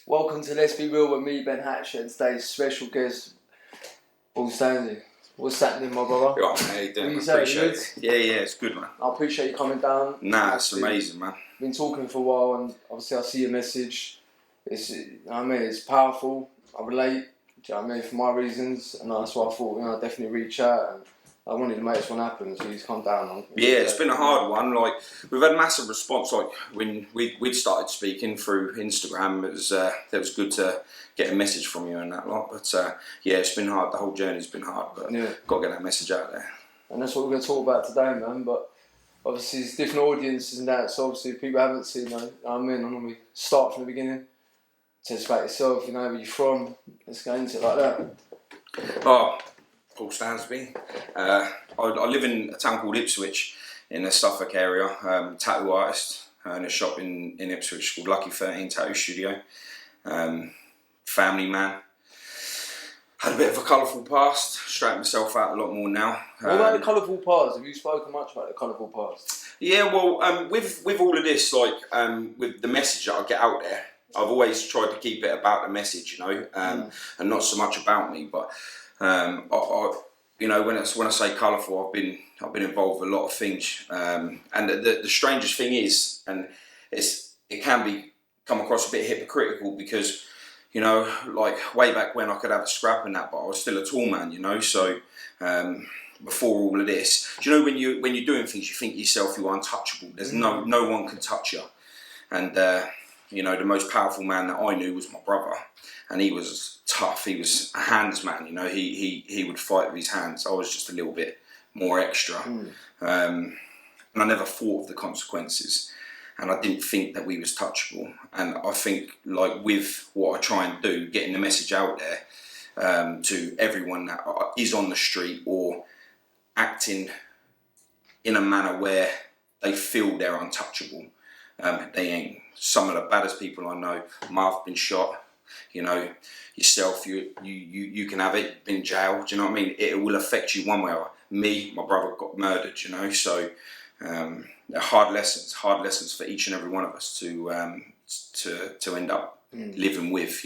Welcome to Let's Be Real with me, Ben Hatchett, and today's special guest, Paul Stansby. What's happening, my brother? Right, how you doing? I appreciate it. Yeah, it's good, man. I appreciate you coming down. Nah, it's amazing, man. Been talking for a while, and obviously I see your message. It's powerful. I relate. Do you know what I mean? For my reasons, and that's why I thought, I'd definitely reach out. And I wanted to make this one happen, so he's come down. Yeah, it's been a hard one. Like, we've had massive response. Like, when we'd started speaking through Instagram, it was good to get a message from you and that lot. But yeah, it's been hard. The whole journey's been hard, but got to get that message out there. And that's what we're going to talk about today, man. But obviously, it's different audiences and that. So obviously, if people haven't seen, I'm we start from the beginning. Tell us about yourself. Where you're from. Let's go into it like that. Oh, Paul Stansby. I live in a town called Ipswich in the Suffolk area. Tattoo artist in a shop in Ipswich called Lucky 13 Tattoo Studio. Family man. Had a bit of a colourful past. Straightened myself out a lot more now. What about the colourful past? Have you spoken much about the colourful past? Yeah, well, with all of this, with the message that I get out there, I've always tried to keep it about the message, and not so much about me. But when I say colourful, I've been involved with a lot of things. And the strangest thing is, and it can come across a bit hypocritical because, way back when I could have a scrap and that, but I was still a tall man, So before all of this, when you're doing things, you think yourself you're untouchable. There's no one can touch you, and the most powerful man that I knew was my brother, and he was tough. He was a hands man, he would fight with his hands. I was just a little bit more extra, and I never thought of the consequences, and I didn't think that we was touchable. And I think, with what I try and do, getting the message out there to everyone that is on the street or acting in a manner where they feel they're untouchable, they ain't. Some of the baddest people I know might have been shot. Yourself, you can have it, been in jail. Do you know what I mean? It will affect you one way or me. My brother got murdered. So hard lessons for each and every one of us to end up living with.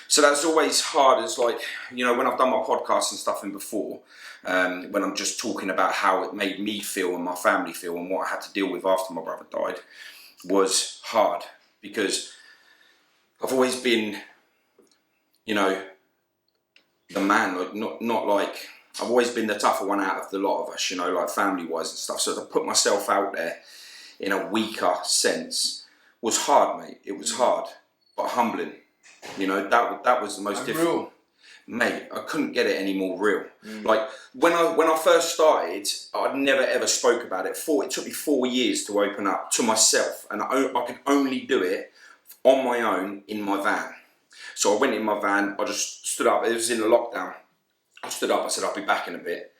So that's always hard. It's when I've done my podcast and stuff before, when I'm just talking about how it made me feel and my family feel and what I had to deal with after my brother died, was hard because I've always been, the man, I've always been the tougher one out of the lot of us, family-wise and stuff. So to put myself out there in a weaker sense was hard, mate. It was hard, but humbling. That was the most difficult. Real. Mate, I couldn't get it any more real. When I first started, I'd never ever spoke about it. It took me 4 years to open up to myself, and I could only do it on my own in my van. So I went in my van, I just stood up. It was in the lockdown. I stood up, I said, I'll be back in a bit,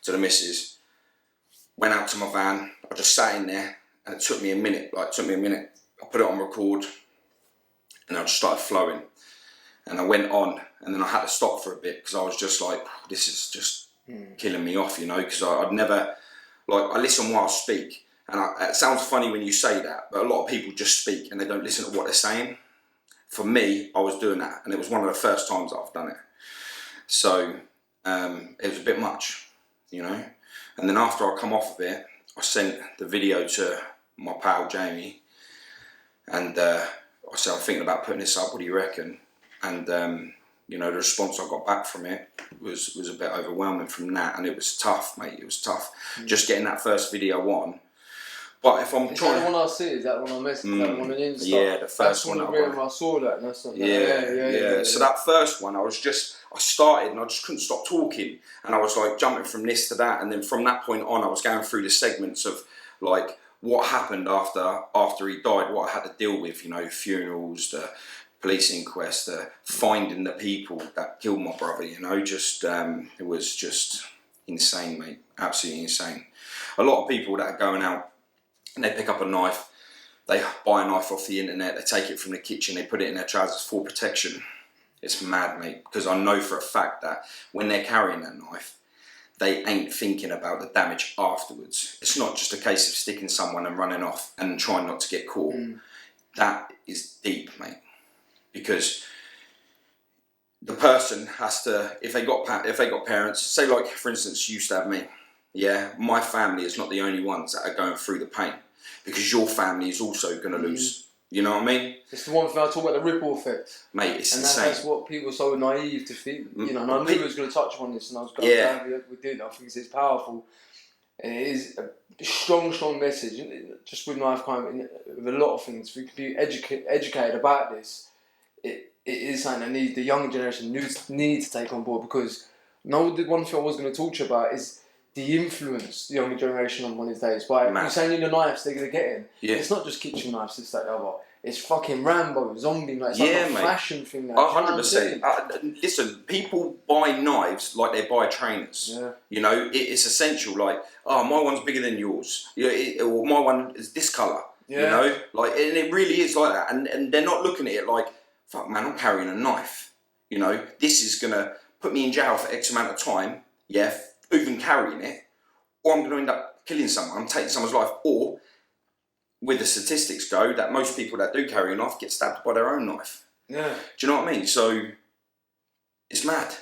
to the missus. Went out to my van, I just sat in there, and it took me a minute. I put it on record, and I just started flowing. And I went on, and then I had to stop for a bit because I was just like, this is just killing me off, because I'd never, I listen while I speak. And it sounds funny when you say that, but a lot of people just speak and they don't listen to what they're saying. For me, I was doing that, and it was one of the first times I've done it. So it was a bit much, And then after I come off of it, I sent the video to my pal Jamie, and I said, I'm thinking about putting this up, what do you reckon? And the response I got back from it was a bit overwhelming from that, and it was tough, mate. It was tough just getting that first video on. But if I'm trying, is that the one I see? Is that the one I missed? Is that the one on Insta? Yeah, the first one. I saw that. And that's not yeah. So that first one, I started and I just couldn't stop talking, and I was jumping from this to that, and then from that point on, I was going through the segments of what happened after he died, what I had to deal with, funerals, the police inquest, finding the people that killed my brother, it was just insane, mate, absolutely insane. A lot of people that are going out and they pick up a knife, they buy a knife off the internet, they take it from the kitchen, they put it in their trousers for protection. It's mad, mate, because I know for a fact that when they're carrying that knife, they ain't thinking about the damage afterwards. It's not just a case of sticking someone and running off and trying not to get caught. That is deep, mate. because the person has to, if they got parents, say like for instance you used to have me, yeah, my family is not the only ones that are going through the pain, because your family is also going to lose. You know what I mean? It's the one thing I talk about, the ripple effect. Mate, it's and insane. That's what people are so naive to think. You know, and I knew we was going to touch on this, and I was going to we did. I think it's powerful. And it is a strong message, just with knife crime, with a lot of things. We can be educated about this. It is something that the younger generation needs to take on board, because the one thing I was going to talk to you about is the influence the younger generation on these days. By you saying the knives they're going to get in. Yeah. It's not just kitchen knives, it's that other. It's fucking Rambo, zombie knives. It's like a fashion thing now. 100%. Listen, people buy knives like they buy trainers. Yeah. You know, it's essential. Like, oh, my one's bigger than yours. Or my one is this colour. Yeah. You know, like, and it really is like that. And they're not looking at it like, fuck, man, I'm carrying a knife. You know, this is gonna put me in jail for X amount of time. Yeah, even carrying it, or I'm gonna end up killing someone. I'm taking someone's life, or with the statistics go, that most people that do carry a knife get stabbed by their own knife. Yeah. Do you know what I mean? So, it's mad.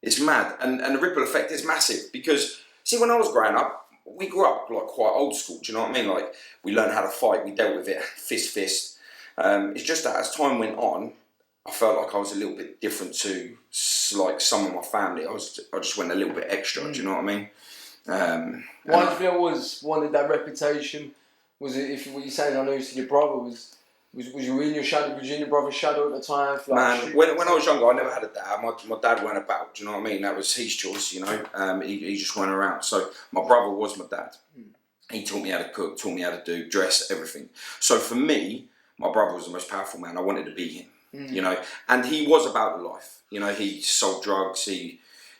It's mad. And the ripple effect is massive, because, see, when I was growing up, we grew up like quite old school, do you know what I mean? Like, we learned how to fight, we dealt with it, fist. It's just that as time went on, I felt like I was a little bit different to like some of my family. I just went a little bit extra, do you know what I mean? Why do you feel wanted that reputation? Was it, if what you saying, I know you said your brother was you in your shadow? Was you in your brother's shadow at the time? Man, when I was younger, I never had a dad. My dad went about. Do you know what I mean? That was his choice. You know, he just went around. So my brother was my dad. He taught me how to cook, taught me how to do dress, everything. So for me, my brother was the most powerful man. I wanted to be him. You know, and he was about the life. You know, he sold drugs.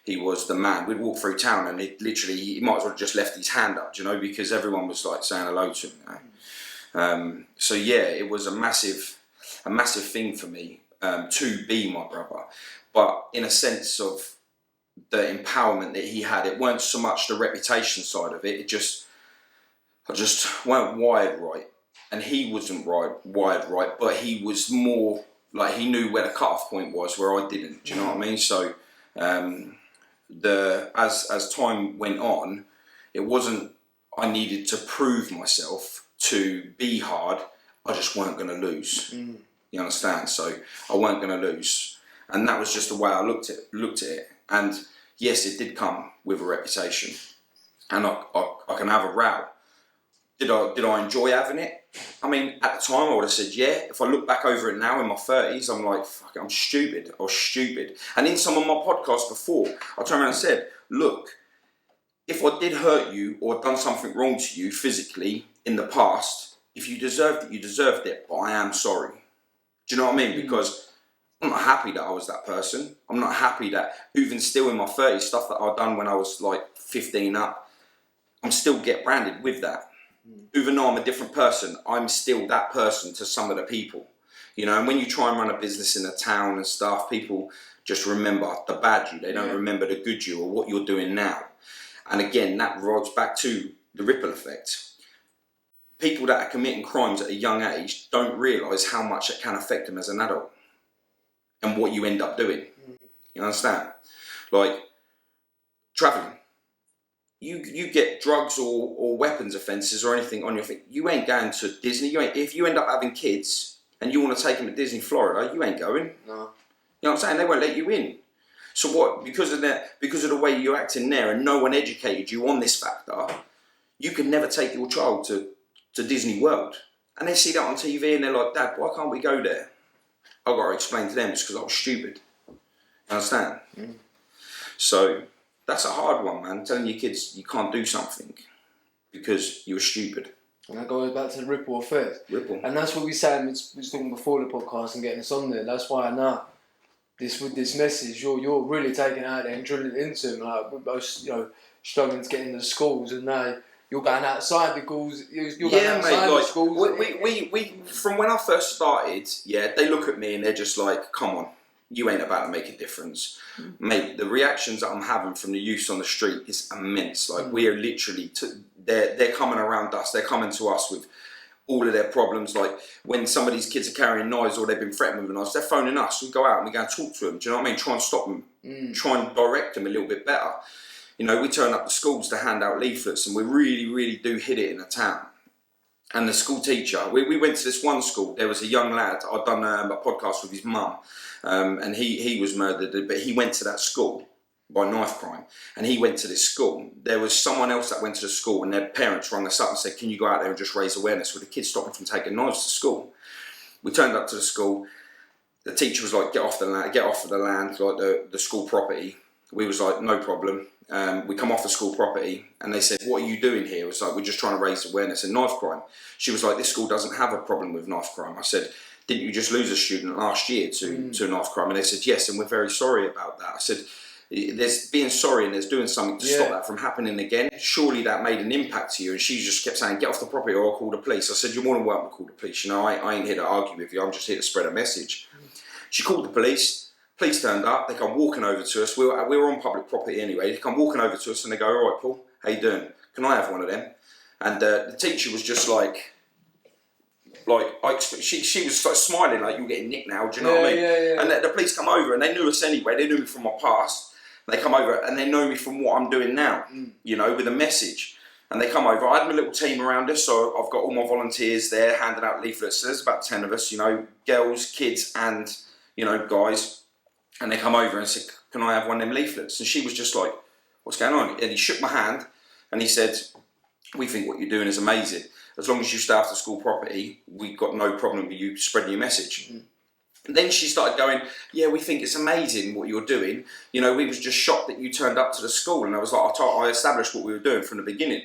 He was the man. We'd walk through town and he might as well have just left his hand up, you know, because everyone was like saying hello to him. You know? So yeah, it was a massive thing for me to be my brother. But in a sense of the empowerment that he had, it weren't so much the reputation side of it. I just weren't wired right, and he wasn't wired right. But he was more like, he knew where the cut-off point was, where I didn't. Do you know what I mean? So. As time went on, it wasn't I needed to prove myself to be hard. I just weren't going to lose. You understand? So I weren't going to lose, and that was just the way I looked at it. And yes, it did come with a reputation, and I can have a row. Did I enjoy having it? I mean, at the time I would have said yeah. If I look back over it now in my 30s, I'm like, fuck, I'm stupid. I was stupid. And in some of my podcasts before, I turned around and said, look, if I did hurt you or done something wrong to you physically in the past, if you deserved it, you deserved it, but I am sorry. Do you know what I mean? Because I'm not happy that I was that person. I'm not happy that even still in my 30s, stuff that I've done when I was like 15 up, I'm still get branded with that. Even though I'm a different person, I'm still that person to some of the people, you know. And when you try and run a business in a town and stuff, people just remember the bad you. They don't remember the good you or what you're doing now. And again, that rods back to the ripple effect. People that are committing crimes at a young age don't realise how much it can affect them as an adult and what you end up doing. You understand? Like travelling. You get drugs or weapons offences or anything on your thing, you ain't going to Disney. If you end up having kids and you want to take them to Disney, Florida, you ain't going. No. You know what I'm saying? They won't let you in. So what? Because of the way you act in there, and no one educated you on this factor, you can never take your child to Disney World. And they see that on TV and they're like, Dad, why can't we go there? I've got to explain to them it's because I was stupid. You understand? So that's a hard one, man. Telling your kids you can't do something because you were stupid. And that goes back to the ripple effect. And that's what we said, we was talking before the podcast and getting us on there. That's why now, with this message, you're really taking it out there and drilling it into them. Like, we're both, struggling to get into the schools, and now you're going outside the schools. You're going outside the schools. We from when I first started, they look at me and they're just like, come on. You ain't about to make a difference. Mate, the reactions that I'm having from the youths on the street is immense. Like, we are literally, they're coming around us. They're coming to us with all of their problems. Like when some of these kids are carrying knives or they've been threatened with knives, they're phoning us. We go out and we go and talk to them. Do you know what I mean? Try and stop them. Try and direct them a little bit better. You know, we turn up to schools to hand out leaflets, and we really, really do hit it in a town. And the school teacher, we went to this one school. There was a young lad. I'd done a podcast with his mum, and he was murdered. But he went to that school by knife crime, and he went to this school. There was someone else that went to the school, and their parents rang us up and said, "Can you go out there and just raise awareness?" With the kids stopping from taking knives to school. We turned up to the school. The teacher was like, "Get off the land, like the school property." We was like, "No problem." We come off the school property, and they said, "What are you doing here?" It was like, "We're just trying to raise awareness in knife crime." She was like, "This school doesn't have a problem with knife crime." I said, "Didn't you just lose a student last year to knife crime?" And they said, "Yes, and we're very sorry about that." I said, "There's being sorry and there's doing something to stop that from happening again. Surely that made an impact to you." And she just kept saying, "Get off the property or I'll call the police." I said, "You're more than welcome to call the police. You know, I ain't here to argue with you. I'm just here to spread a message." She called the police. Police turned up. They come walking over to us. We were on public property anyway. They come walking over to us and they go, "All right, Paul, how you doing? Can I have one of them?" And the teacher was just like she was like smiling, like, "You're getting nicked now." Do you know what I mean? Yeah. And the police come over and they knew us anyway. They knew me from my past. They come over and they know me from what I'm doing now, you know, with a message. And they come over. I had my little team around us, so I've got all my volunteers there handing out leaflets. So there's about 10 of us, you know, girls, kids, and, you know, guys. And they come over and said, "Can I have one of them leaflets?" And she was just like, "What's going on?" And he shook my hand and he said, "We think what you're doing is amazing. As long as you stay off the school property, we've got no problem with you spreading your message." And then she started going, "Yeah, we think it's amazing what you're doing. You know, we was just shocked that you turned up to the school." And I was like, I established what we were doing from the beginning.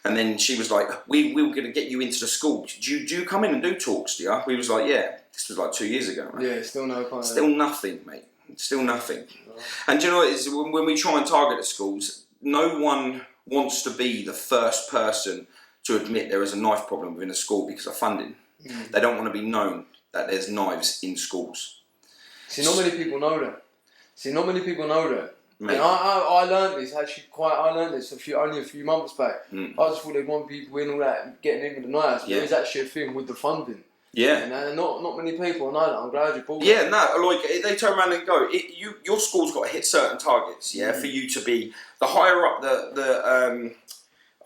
And then she was like, we were going to get you into the school. Do you come in and do talks, do you?" We was like, "Yeah." This was like 2 years ago, right? Yeah, still no kind. Still nothing, mate. Still nothing. Oh. And do you know what it is? When we try and target the schools, no one wants to be the first person to admit there is a knife problem within a school because of funding. They don't want to be known that there's knives in schools. See, not many people know that. And I learned this actually I learned this only a few months back. I just thought they'd want people in all that and getting in with the knives. But there's actually a thing with the funding. Yeah. And not many people know that. I'm glad you brought that. No, like they turn around and go, your school's got to hit certain targets, for you to be the higher up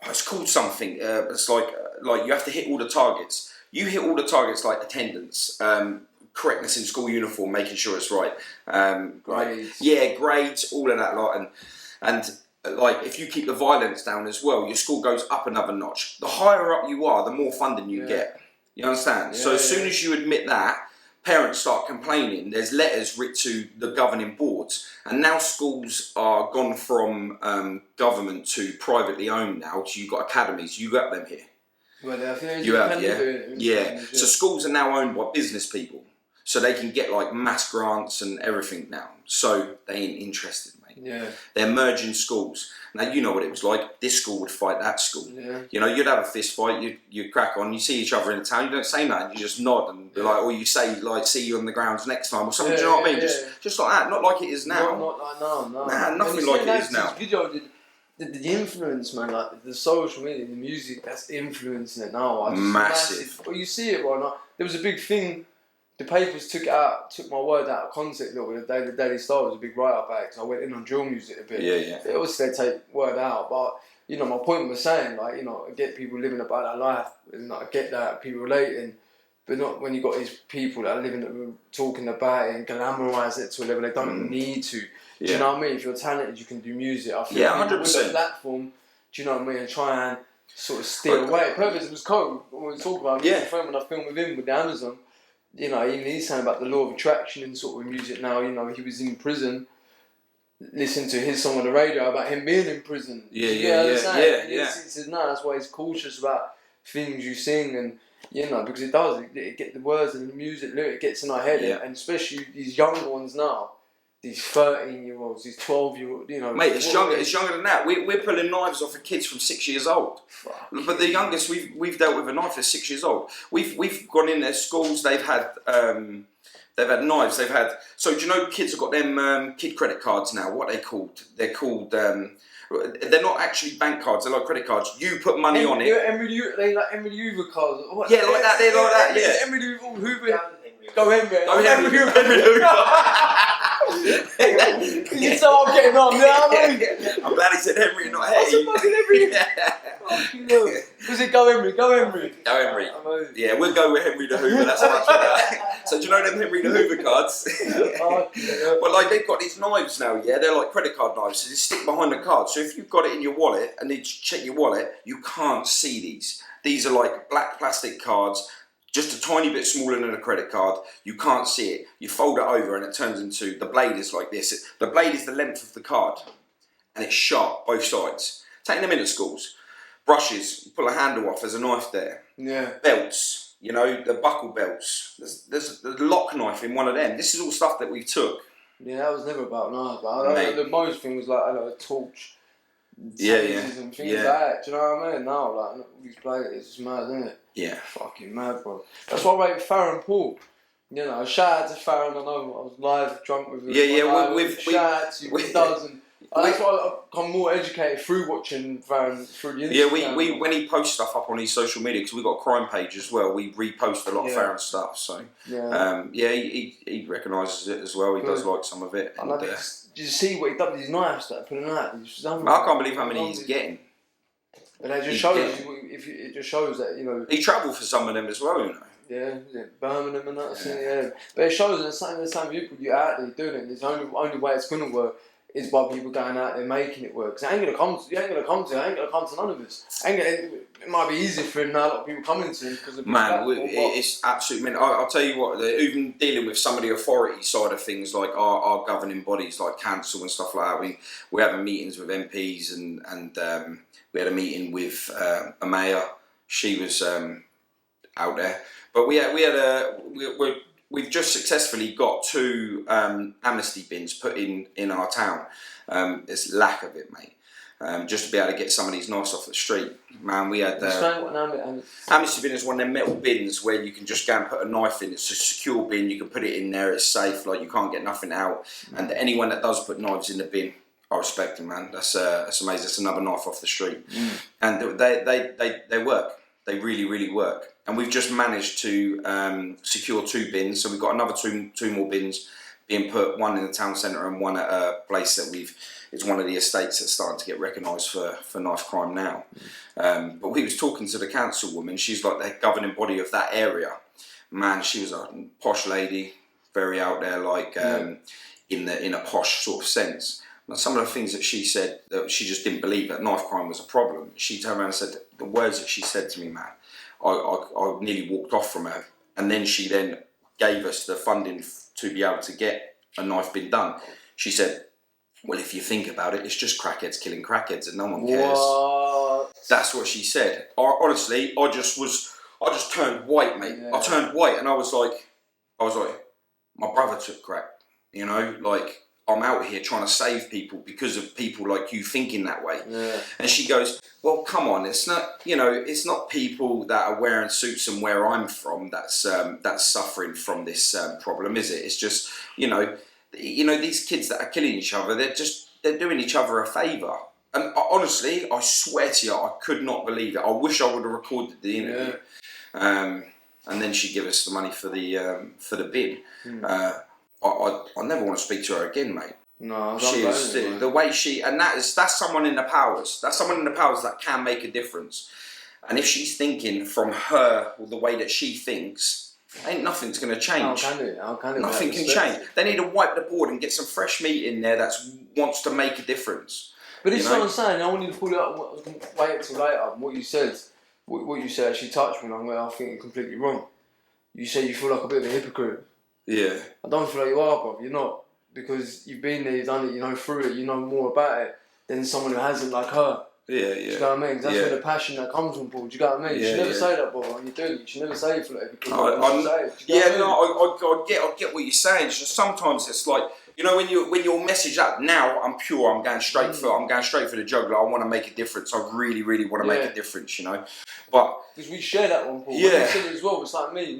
it's called something. It's like you have to hit all the targets. You hit all the targets like attendance, correctness in school uniform, making sure it's right. Grades. Grades, all of that lot, and like if you keep the violence down as well, your school goes up another notch. The higher up you are, the more funding you get. You understand? So as soon as you admit that, parents start complaining. There's letters written to the governing boards, and now schools are gone from government to privately owned now. So you've got academies. You got them here. Well, I think you have, So schools are now owned by business people, so they can get like mass grants and everything now. So they ain't interested, mate. Yeah. They're merging schools. Now, you know what it was like. This school would fight that school. Yeah. You know, you'd have a fist fight, you crack on, you see each other in the town, you don't say nothing, you just nod and be like, or you say, like, "See you on the grounds next time," or something, do you know what I mean? Just like that, not like it is now. Not like no. Nah, nothing like it is now. Video, the influence, man, like the social media, the music, that's influencing it now. Massive. Well, you see it right now. There was a big thing. The papers took my word out of context a little bit. The Daily Star was a big write-up about it because I went in on drill music a bit. Yeah. Obviously they take word out, but you know, my point was saying, like, you know, I get people living about that life, and I get that people relating, but not when you got these people that are living, talking about it and glamorise it to a level they don't need to. Do you know what I mean? If you're talented, you can do music. I feel 100%. With the platform, do you know what I mean? And try and sort of steer away. Purpose was cool when we talk about music. When I filmed with him with the Amazon. You know, even he's saying about the law of attraction and sort of music now. You know, he was in prison, listening to his song on the radio about him being in prison. Yeah. He says, no, that's why he's cautious about things you sing, and you know, because it get the words and the music, it gets in our head, and especially these younger ones now, these 13-year-olds, these 12-year-olds, you know. Mate, it's younger than that. We're pulling knives off of kids from 6 years old. Fuck. But the youngest we've dealt with a knife is 6 years old. We've gone in their schools. They've had knives. So do you know kids have got them kid credit cards now? What are they called? They're called They're not actually bank cards, they're like credit cards. You put money on it. They like Emery Hoover cards. What? Yeah, like that, they're like that, yeah. Emery Hoover. Go Emery. Emery Hoover. You know I'm getting on, you know what I mean? I'm glad he said Henry, not Hay. I said fucking Emery. Fucking hell. Was it Go Emery? Go Emery. Go Henry. Yeah, we'll go with Henry the Hoover, that's how much for that. So do you know them Henry the Hoover cards? Well, like they've got these knives now, yeah, they're like credit card knives, so they stick behind the card. So if you've got it in your wallet and need to check your wallet, you can't see these. These are like black plastic cards, just a tiny bit smaller than a credit card. You can't see it. You fold it over and it turns into, the blade is like this. The blade is the length of the card and it's sharp, both sides. Taking them into schools. Brushes, you pull a handle off, there's a knife there. Yeah. Belts, you know, the buckle belts. There's the lock knife in one of them. This is all stuff that we took. Yeah, that was never about knives, but the most thing was like, I know, a torch. Yeah. And things like that. Do you know what I mean? Now, like, all these players, it's just mad, isn't it? Yeah. Fucking mad, bro. That's why I rate Farron Paul. You know, shout out to Farron. I know I was live drunk with him. Shout out to you. He does, and that's why I've become more educated through watching Farron through the Instagram. Yeah, we when he posts stuff up on his social media, because we've got a crime page as well, we repost a lot of Farron stuff. So he recognises it as well. He does like some of it. And, did you see what he done with his knives that putting out? I can't believe how many he's getting. And it just shows it just shows that, you know, he travelled for some of them as well, you know. Yeah, Birmingham and that. Yeah. But it shows that the same people you out there doing it. The only way it's gonna work is by people going out there making it work. Cause it ain't gonna come to none of us. It might be easier for now. A lot of people coming to him because of it's absolutely. I'll tell you what. Even dealing with some of the authority side of things, like our governing bodies, like council and stuff like that. We're having meetings with MPs and we had a meeting with a mayor. She was out there, but we've just successfully got 2 amnesty bins put in our town. There's lack of it, mate. Just to be able to get some of these knives off the street. Man, we had... amnesty bin is one of them metal bins where you can just go and put a knife in. It's a secure bin, you can put it in there, it's safe, like you can't get nothing out. And anyone that does put knives in the bin, I respect them, man. That's amazing. That's another knife off the street. And they work. They really, really work. And we've just managed to secure 2 bins. So we've got another two more bins being put, one in the town centre and one at a place that it's one of the estates that's starting to get recognised for knife crime now. But we was talking to the councilwoman. She's like the governing body of that area. Man, she was a posh lady, very out there, like in a posh sort of sense. Now, some of the things that she said, that she just didn't believe that knife crime was a problem. She turned around and said, the words that she said to me, man, I nearly walked off from her. And then she then gave us the funding to be able to get a knife bin done. She said, well, if you think about it, it's just crackheads killing crackheads and no one cares. What? That's what she said. Honestly, I just turned white, mate. Yeah. I turned white and I was like, my brother took crack, you know, like, I'm out here trying to save people because of people like you thinking that way. Yeah. And she goes, well, come on, it's not, you know, it's not people that are wearing suits and where I'm from that's suffering from this problem, is it? It's just, you know, these kids that are killing each other, they're doing each other a favour. And honestly, I swear to you, I could not believe it. I wish I would have recorded the interview. Yeah. And then she'd give us the money for the bid. I never want to speak to her again, mate. No, the way and that's someone in the powers. That's someone in the powers that can make a difference. And if she's thinking from her, or the way that she thinks, ain't nothing's going to change. How can it? Nothing can change. They need to wipe the board and get some fresh meat in there that wants to make a difference. But this is what I'm saying. I want you to pull it up. Wait until later. What you said, actually touched me. I think you're completely wrong. You say you feel like a bit of a hypocrite. Yeah. I don't feel like you are, bro. You're not. Because you've been there, you've done it, you know through it, you know more about it than someone who hasn't, like her. Yeah. Do you know what I mean? That's where the passion that comes from, Paul. Do you know what I mean? You should never say that, bro, when you're doing it. You should never say it for like I get what you're saying. It's just sometimes it's like, you know, when you're message up, now I'm pure, I'm going straight for the jugular. I want to make a difference. I really, really want to make a difference, you know. But because we share that one, Paul. Yeah. You said it as well. It's like me.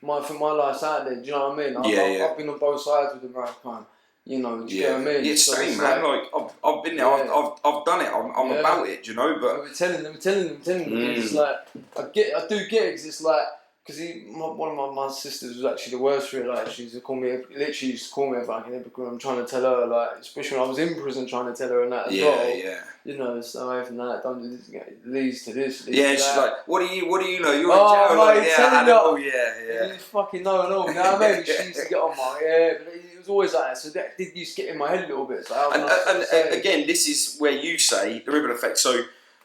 My life's out there. Do you know what I mean? I've been on both sides with the right crime. You know, do you get what I mean? It's the same, man. Like I've been there. I've done it. I'm about it. Do you know? But we're telling them. It's like I do get it. Cause it's like because one of my sisters was actually the worst for it. Like she used to call me, literally used to call me about it because I'm trying to tell her, like, especially when I was in prison, trying to tell her and that as well. Yeah. You know, so away from that, it leads to this. Yeah, she's like, what do you know? You're in jail. You fucking know and all. You know what I mean? She used to get on my but it was always like that. So that did used to get in my head a little bit. So and again, this is where you say the ripple effect.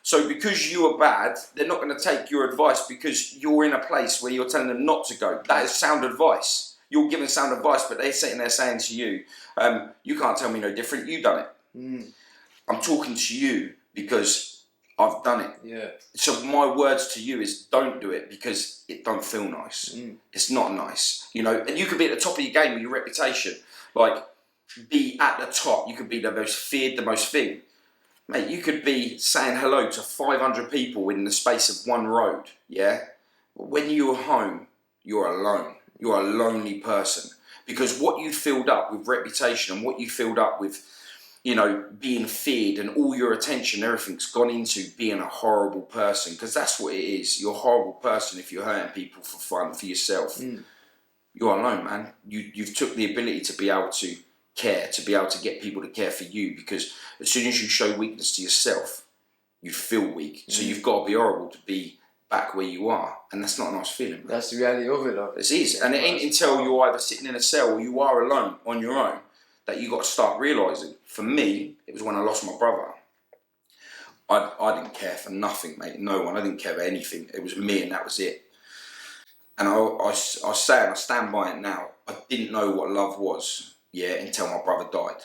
So because you are bad, they're not going to take your advice because you're in a place where you're telling them not to go. That is sound advice. You're giving sound advice, but they're sitting there saying to you, you can't tell me no different. You've done it. I'm talking to you because I've done it. Yeah. So my words to you is don't do it because it don't feel nice. It's not nice. You know, and you could be at the top of your game with your reputation. Like, be at the top. You could be the most feared, the most thing. Mate, you could be saying hello to 500 people in the space of one road, yeah? When you're home, you're alone. You're a lonely person. Because what you filled up with reputation and what you filled up with, you know, being feared and all your attention, everything's gone into being a horrible person. Because that's what it is. You're a horrible person if you're hurting people for fun, for yourself. You're alone, man. You've took the ability to be able to care, to be able to get people to care for you, because as soon as you show weakness to yourself, you feel weak. So you've got to be horrible to be back where you are, and that's not a nice feeling. That's the reality of it, though. It is, and it ain't until you're either sitting in a cell or you are alone on your own that you got to start realising. For me, it was when I lost my brother. I didn't care for nothing, mate. No one. I didn't care for anything. It was me, and that was it. And I say, and I stand by it now, I didn't know what love was. Yeah, until my brother died.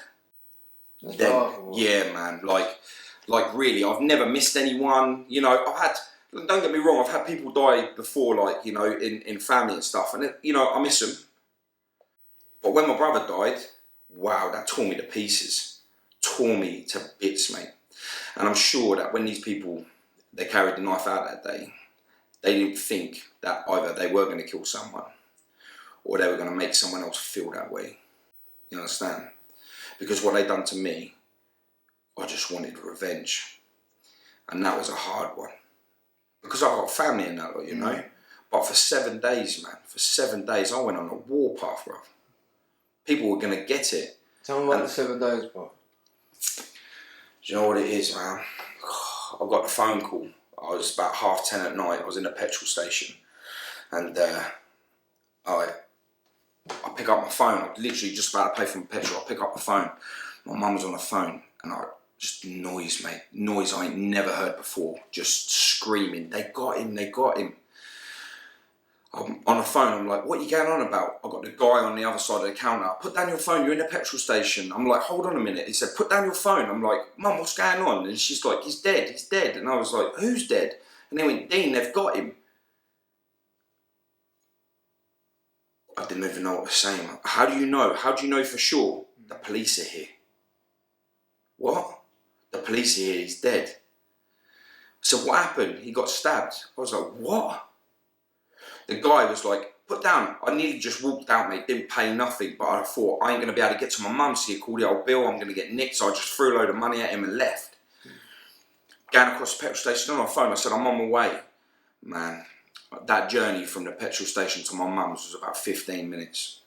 Yeah, man. Like really, I've never missed anyone. You know, don't get me wrong, I've had people die before, like, you know, in family and stuff, and you know, I miss them. But when my brother died, wow, that tore me to pieces, tore me to bits, mate. And I'm sure that when these people, they carried the knife out that day, they didn't think that either they were going to kill someone or they were going to make someone else feel that way. You understand? Because what they done to me, I just wanted revenge. And that was a hard one. Because I've got family in that, you know. But for 7 days, man, for 7 days, I went on a warpath, bro. People were going to get it. Tell me about the 7 days, bro. Do you know what it is, man? I got a phone call. I was about 10:30 at night. I was in a petrol station. And I pick up my phone. I'm literally just about to pay for my petrol. I pick up the phone. My mum was on the phone, and just noise, mate. Noise I ain't never heard before. Just screaming. They got him. They got him. I'm on the phone. I'm like, what are you going on about? I got the guy on the other side of the counter. Put down your phone. You're in a petrol station. I'm like, hold on a minute. He said, put down your phone. I'm like, Mum, what's going on? And she's like, he's dead. He's dead. And I was like, who's dead? And they went, Dean, they've got him. I didn't even know what to say. How do you know? How do you know for sure? The police are here. What? The police are here. He's dead. So what happened? He got stabbed. I was like, what? The guy was like, put down. I nearly just walked out, mate. Didn't pay nothing. But I thought, I ain't going to be able to get to my mum. So he called the old bill. I'm going to get nicked. So I just threw a load of money at him and left. Going across the petrol station on my phone, I said, I'm on my way. Man. That journey from the petrol station to my mum's was about 15 minutes.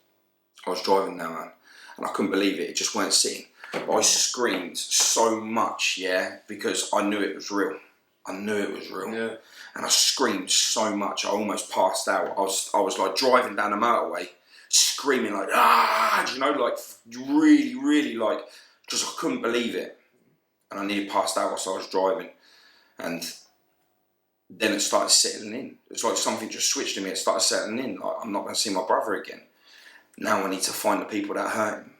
I was driving now, man, and I couldn't believe it. It just weren't sitting. I screamed so much, yeah, because I knew it was real. I knew it was real. Yeah. And I screamed so much, I almost passed out. I was like driving down the motorway, screaming like, ah, you know, like really, really like, just I couldn't believe it. And I nearly passed out whilst I was driving. And then it started settling in. It's like something just switched in me. It started settling in. Like, I'm not going to see my brother again. Now I need to find the people that hurt him.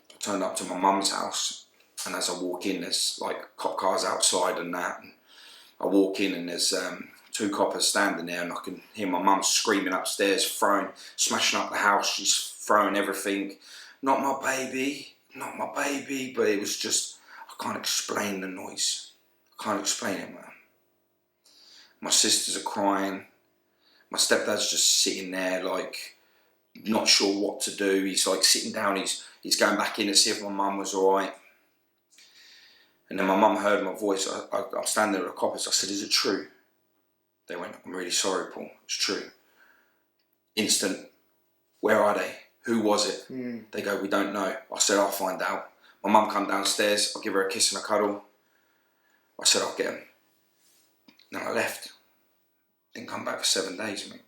I turned up to my mum's house, and as I walk in, there's like cop cars outside and that. And I walk in, and there's 2 coppers standing there, and I can hear my mum screaming upstairs, smashing up the house. She's throwing everything. Not my baby, not my baby. But it was just, I can't explain the noise. I can't explain it, man. My sisters are crying. My stepdad's just sitting there like not sure what to do. He's like sitting down, he's going back in to see if my mum was all right. And then my mum heard my voice. I'm standing at the coppers. I said, "Is it true?" They went, "I'm really sorry, Paul. It's true." Instant, "Where are they? Who was it?" They go, "We don't know." I said, "I'll find out." My mum come downstairs. I'll give her a kiss and a cuddle. I said, "I'll get them." Then I left. Didn't come back for 7 days, mate.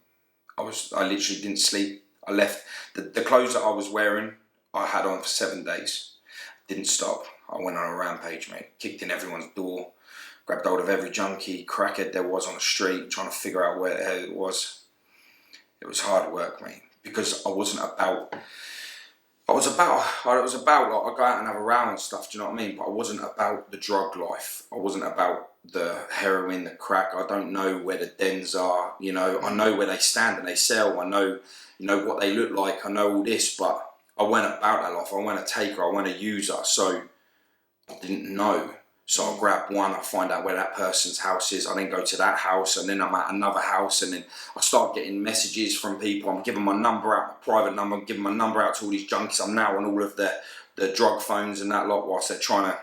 I literally didn't sleep. I left. The clothes that I was wearing, I had on for 7 days. Didn't stop. I went on a rampage, mate. Kicked in everyone's door. Grabbed hold of every junkie, crackhead there was on the street, trying to figure out where the hell it was. It was hard work, mate. Because I was about like, I go out and have a row and stuff, do you know what I mean? But I wasn't about the drug life. I wasn't about the heroin, the crack. I don't know where the dens are, you know. I know where they stand and they sell. I know, you know, what they look like. I know all this, but I went about that life. I went a taker. I went a user. So I didn't know. So I grab one, I find out where that person's house is. I then go to that house, and then I'm at another house, and then I start getting messages from people. I'm giving my number out, my private number. I'm giving my number out to all these junkies. I'm now on all of the drug phones and that lot whilst they're trying to.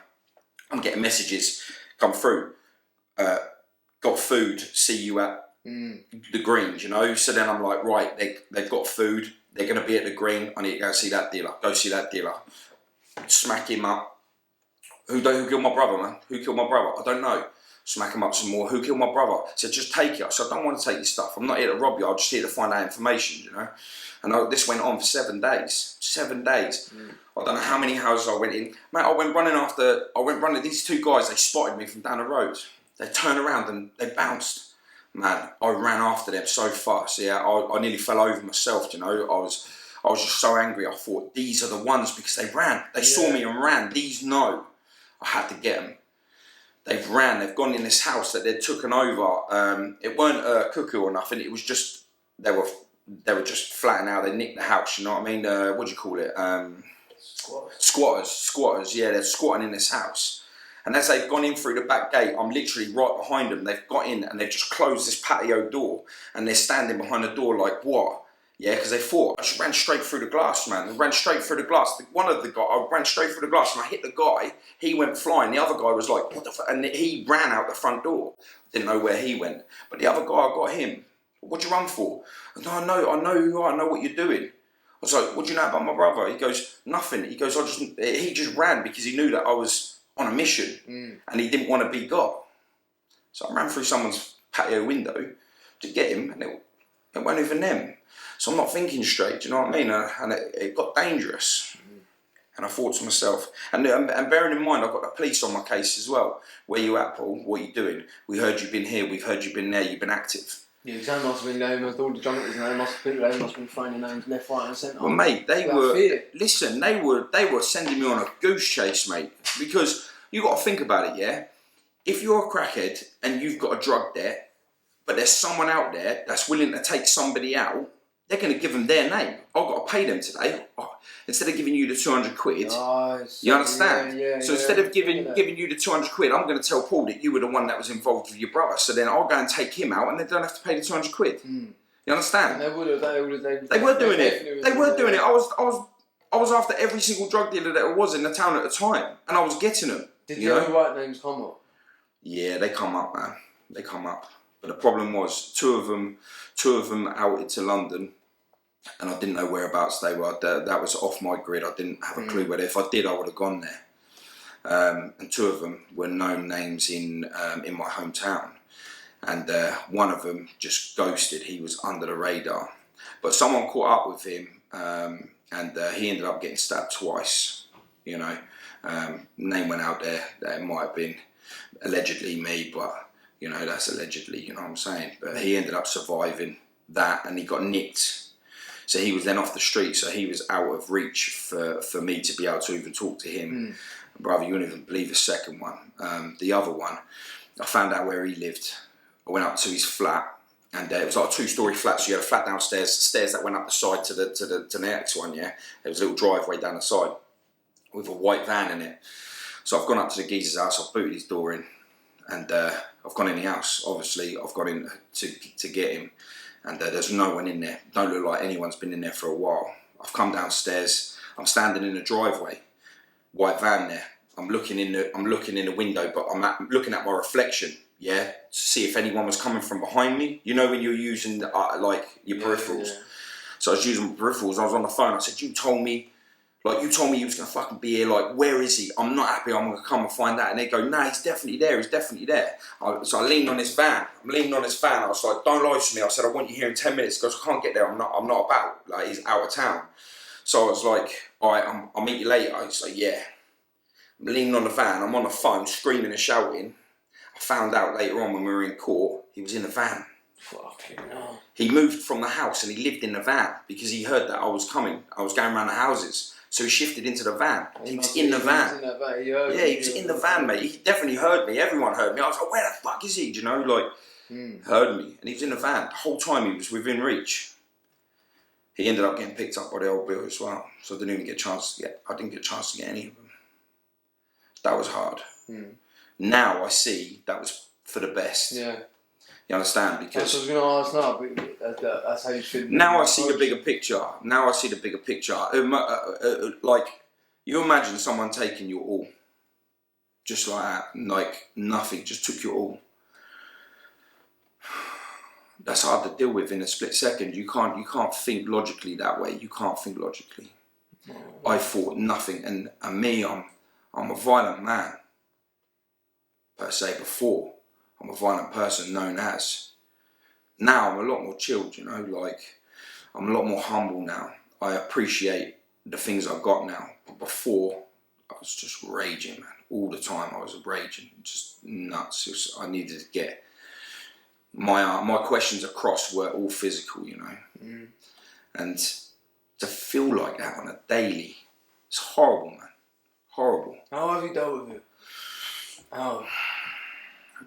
I'm getting messages come through. Got food. See you at the Greens, you know. So then I'm like, right, they've got food. They're going to be at the Green. I need to go see that dealer. Go see that dealer. Smack him up. Who killed my brother, man? Who killed my brother? I don't know. Smack him up some more. Who killed my brother? Said, just take it. I said, I don't want to take your stuff. I'm not here to rob you. I'm just here to find out information, you know. And this went on for 7 days. 7 days. I don't know how many houses I went in. Mate, I went running. These two guys, they spotted me from down the road. They turned around and they bounced. Man, I ran after them so fast. Yeah, I nearly fell over myself, you know. I was just so angry. I thought, these are the ones, because they ran. They saw me and ran. These know. I had to get them. They've ran. They've gone in this house that they'd taken over. It weren't a cuckoo or nothing. It was just they were just flatting out. They nicked the house. You know what I mean? What do you call it? Squatters. Yeah, they're squatting in this house. And as they've gone in through the back gate, I'm literally right behind them. They've got in and they've just closed this patio door. And they're standing behind the door like, what? Yeah, because they thought, I just ran straight through the glass, man. I ran straight through the glass. I ran straight through the glass and I hit the guy. He went flying. The other guy was like, what the fuck? And he ran out the front door. Didn't know where he went. But the other guy, I got him. What'd you run for? I said, I know who you are. I know what you're doing. I was like, what do you know about my brother? He goes, nothing. He goes, he just ran because he knew that I was on a mission and he didn't want to be got. So I ran through someone's patio window to get him, and it wasn't even them. So I'm not thinking straight, do you know what I mean? And it got dangerous. And I thought to myself, and bearing in mind, I've got the police on my case as well. Where you at, Paul? What are you doing? We heard you've been here, we've heard you've been there, you've been active. Yeah, because they must have been named, all the junkies, and they must have been throwing their names left, right and centre. Well, mate, they were sending me on a goose chase, mate. Because you got to think about it, yeah? If you're a crackhead and you've got a drug debt, but there's someone out there that's willing to take somebody out, they're going to give them their name. I've got to pay them today. Instead of giving you the 200 quid, you understand? So instead of giving you the 200 quid, I'm going to tell Paul that you were the one that was involved with your brother. So then I'll go and take him out, and they don't have to pay the 200 quid. You understand? And they were doing it. They were doing it. I was after every single drug dealer that was in the town at the time, and I was getting them. Did the right names come up? Yeah, they come up, man. They come up. But the problem was, two of them outed to London. And I didn't know whereabouts they were. That was off my grid. I didn't have a clue where. If I did, I would have gone there. And two of them were known names in my hometown. And one of them just ghosted. He was under the radar. But someone caught up with him, and he ended up getting stabbed twice. You know, name went out there that it might have been allegedly me, but you know, that's allegedly. You know what I'm saying? But he ended up surviving that, and he got nicked. So he was then off the street, so he was out of reach for me to be able to even talk to him. Brother, you wouldn't even believe the second one. The other one, I found out where he lived. I went up to his flat, and it was like a 2-story flat, so you had a flat downstairs, stairs that went up the side to the next one, yeah? There was a little driveway down the side with a white van in it. So I've gone up to the geezer's house, I've booted his door in, and I've gone in the house. Obviously, I've gone in to get him. and there's no one in there. Don't look like anyone's been in there for a while. I've come downstairs. I'm standing in the driveway, white van there. I'm looking in the window, but I'm looking at my reflection, yeah, to see if anyone was coming from behind me. You know when you're using like your peripherals. Yeah. So I was using my peripherals. I was on the phone. I said, you told me you was gonna fucking be here. Like, where is he? I'm not happy. I'm gonna come and find out. And they go, nah, he's definitely there. He's definitely there. So I leaned on his van. I was like, don't lie to me. I said, I want you here in 10 minutes because I can't get there. I'm not about. Like, he's out of town. So I was like, all right, I'll meet you later. He's like, yeah. I'm leaning on the van. I'm on the phone, screaming and shouting. I found out later on when we were in court, he was in the van. Fucking hell. He moved from the house and he lived in the van because he heard that I was coming. I was going around the houses. So he shifted into the van. He was in the van. He was in the van, mate. He definitely heard me. Everyone heard me. I was like, where the fuck is he? Do you know, like, heard me. And he was in the van. The whole time he was within reach. He ended up getting picked up by the old bill as well. So I didn't even get a chance to get any of them. That was hard. Now I see that was for the best. Yeah. You understand? Because that's what I was going to ask now, but that's how you should. Now I see the bigger picture. Like, you imagine someone taking your all. Just like that. Like, nothing. Just took your all. That's hard to deal with in a split second. You can't think logically that way. You can't think logically. I thought nothing. And me, I'm a violent man. Per se, before. I'm a violent person known as. Now I'm a lot more chilled, you know, like, I'm a lot more humble now. I appreciate the things I've got now. But before, I was just raging, man. All the time I was raging, just nuts. I needed to get my questions across were all physical, you know. And to feel like that on a daily, it's horrible, man. Horrible. How have you dealt with it? How?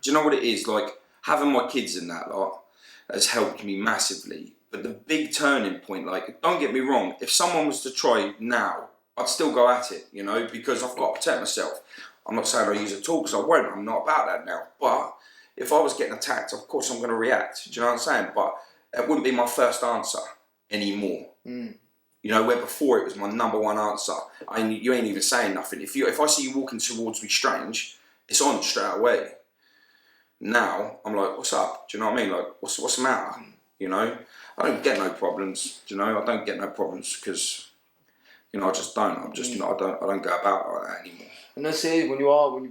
Do you know what it is? Like, having my kids in that lot has helped me massively. But the big turning point, like, don't get me wrong, if someone was to try now, I'd still go at it, you know, because I've got to protect myself. I'm not saying I use a tool because I won't. I'm not about that now. But if I was getting attacked, of course I'm going to react. Do you know what I'm saying? But it wouldn't be my first answer anymore. You know, where before it was my number one answer. You ain't even saying nothing. If I see you walking towards me strange, it's on straight away. Now, I'm like, what's up? Do you know what I mean? Like, what's the matter? You know? I don't get no problems, do you know? I don't get no problems because, you know, I just don't. I don't go about like that anymore. And that's it, when you are what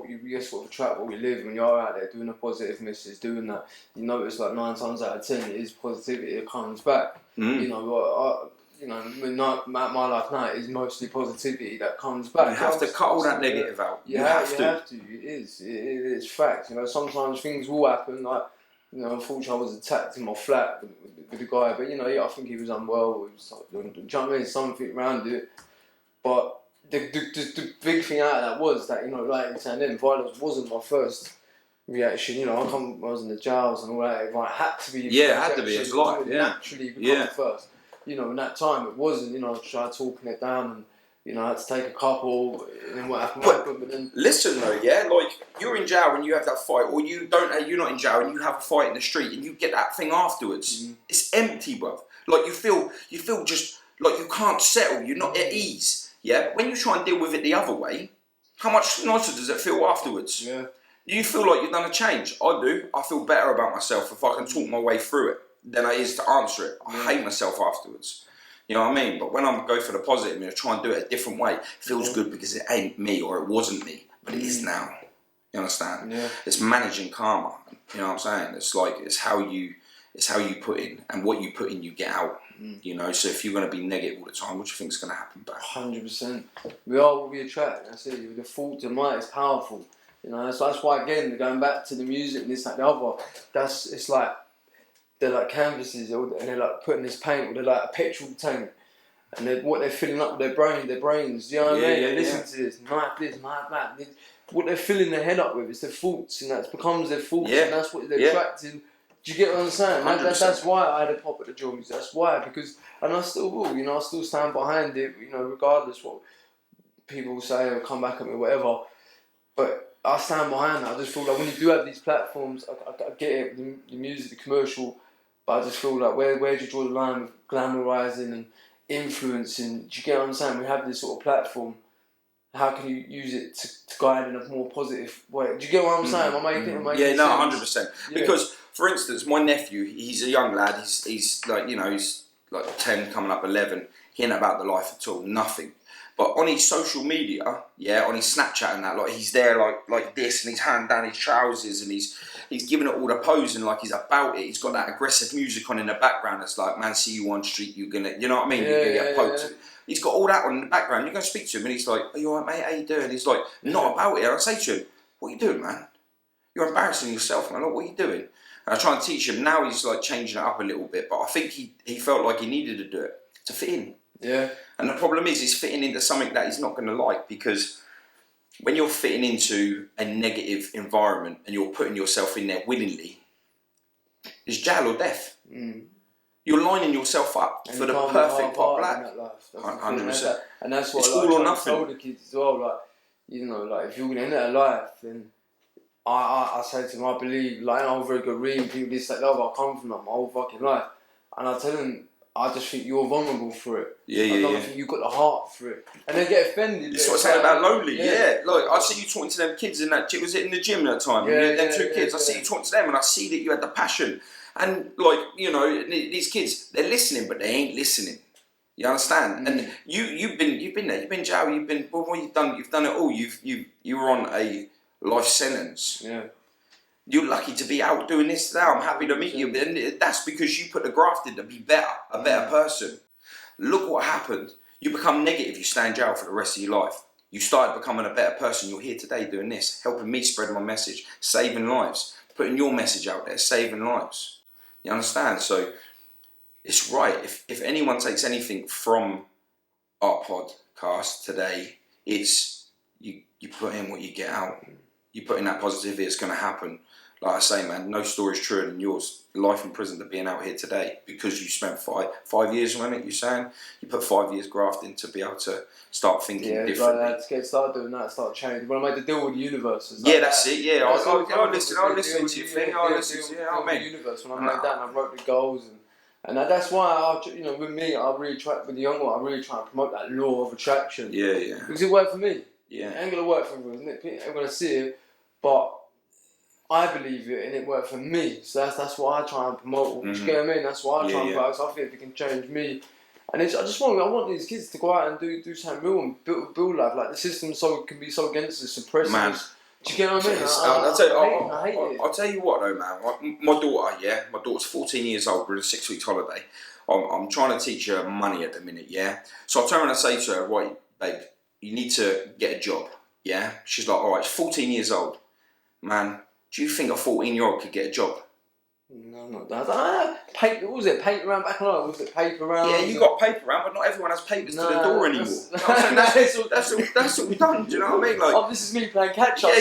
you sort of attract what you live, when you're out there doing a positive message, doing that, you notice like 9 times out of 10 it is positivity that comes back. You know, my life now is mostly positivity that comes back. You have to cut all that negative out. You have to. It's fact. You know, sometimes things will happen. Like, you know, unfortunately, I was attacked in my flat with a guy, but you know, I think he was unwell. Do you know what I mean? Something around it. But the big thing out of that was that, you know, like you're saying, then violence wasn't my first reaction. You know, I was in the jails and all that. It had to be. Yeah, it had to be. It's like naturally become first. You know, in that time it wasn't, you know, I tried talking it down and, you know, I had to take a couple and then what happened. But then... Listen though, yeah, like, you're in jail and you have that fight, or you're not in jail and you have a fight in the street and you get that thing afterwards. It's empty, bruv. Like, you feel just, like, you can't settle, you're not at ease, yeah? When you try and deal with it the other way, how much nicer does it feel afterwards? Yeah. You feel like you've done a change. I do. I feel better about myself if I can talk my way through it than I is to answer it. I hate myself afterwards. You know what I mean? But when I go for the positive and I try and do it a different way, it feels good because it ain't me or it wasn't me, but it is now. You understand? Yeah. It's managing karma. You know what I'm saying? It's like, it's how you put in, and what you put in, you get out. You know, so if you're going to be negative all the time, what do you think is going to happen back? 100%. We are what we attract. That's it. The thought to mind is powerful. You know, so that's why, again, going back to the music and this, that, the other, it's like, they're like canvases, and they're like putting this paint, or they're like a petrol tank, and what they're filling up with their brains. You know what I mean? Listen to this, knife this, knife that. What they're filling their head up with is their thoughts, and that becomes their thoughts, and that's what they're attracting. Do you get what I'm saying? That's why I had a pop at the drums. That's why, because, and I still will. You know, I still stand behind it. You know, regardless what people say or come back at me, whatever. But I stand behind that. I just feel like when you do have these platforms, I get it, the music, the commercial But I just feel like where do you draw the line with glamorising and influencing? Do you get what I'm saying? We have this sort of platform. How can you use it to guide in a more positive way? Do you get what I'm saying? Am I making Yeah, no, sense? 100%. Because, for instance, my nephew, he's a young lad. He's like, you know, he's like 10, coming up 11. He ain't about the life at all, nothing. But on his social media, on his Snapchat and that, like he's there like this, and he's hand down his trousers, and he's giving it all the pose, and like he's about it. He's got that aggressive music on in the background. It's like, man, see you on street, you're gonna, you know what I mean? You're gonna get poked. Yeah. He's got all that on in the background. You're gonna speak to him, and he's like, "Are you alright, mate? How you doing?" He's like, "Not about it." And I say to him, "What are you doing, man? You're embarrassing yourself, man. Like, what are you doing?" And I try and teach him. Now he's like changing it up a little bit, but I think he felt like he needed to do it to fit in. Yeah. And the problem is, he's fitting into something that he's not going to like, because when you're fitting into a negative environment and you're putting yourself in there willingly, it's jail or death. You're lining yourself up and for the perfect pot black. 100%. And that's what it's like, all or I nothing. told the kids as well. Like, you know, like if you're going to end their life, then I say to them, I believe, like, I'm very good reading people, this, that, the other. I come from that my whole fucking life. And I tell them, I just think you're vulnerable for it. I don't think you've got the heart for it. And they get offended. It's what I'm saying about lonely, Like, I see you talking to them kids in that, was it in the gym that time? Them two kids, I see you talking to them, and I see that you had the passion. And, like, you know, these kids, they're listening, but they ain't listening. You understand? And you've been there, you've been jail, what you've done it all. You were on a life sentence. Yeah. You're lucky to be out doing this now. I'm happy to meet you. And that's because you put the graft in to be better, a better person. Look what happened. You become negative, you stay in jail for the rest of your life. You started becoming a better person. You're here today doing this, helping me spread my message, saving lives, putting your message out there, saving lives. You understand? So it's right. If anyone takes anything from our podcast today, it's you put in what you get out. You put in that positivity, it's going to happen. Like I say, man, no story's truer than yours. Life in prison to being out here today because you spent five years on it, you're saying? You put 5 years grafting to be able to start thinking differently. Yeah, like that, start doing that, start changing. When I made the deal with the universe. Like that's it, yeah. I'll listen to your thing, I'll listen to the universe. When I made that and I wrote the goals. And that's why, with me, I really try, with the young one, I really try and promote that law of attraction. Yeah. Because it worked for me. Yeah. It ain't going to work for everyone, isn't it? People ain't going to see it. But I believe it, and it worked for me. So that's what I try and promote. Do you get what I mean? That's what I try and promote. So I think if it can change me, and I want these kids to go out and do something real and build life. Like the system can be so against us, suppressive. Man. Do you get what I mean? I hate it. I'll tell you what though, man. My daughter's 14 years old. We're in a 6 week holiday. I'm trying to teach her money at the minute. So I turn around and say to her, right, babe, you need to get a job. Yeah. She's like, all right, she's 14 years old. Man, do you think a 14-year-old could get a job? No, not that. Paper, what was it? Paper round back on? Was it paper round? Yeah, you got paper round, but not everyone has papers to the door anymore. That's all done. Do you know what I mean? Like, this is me playing catch up.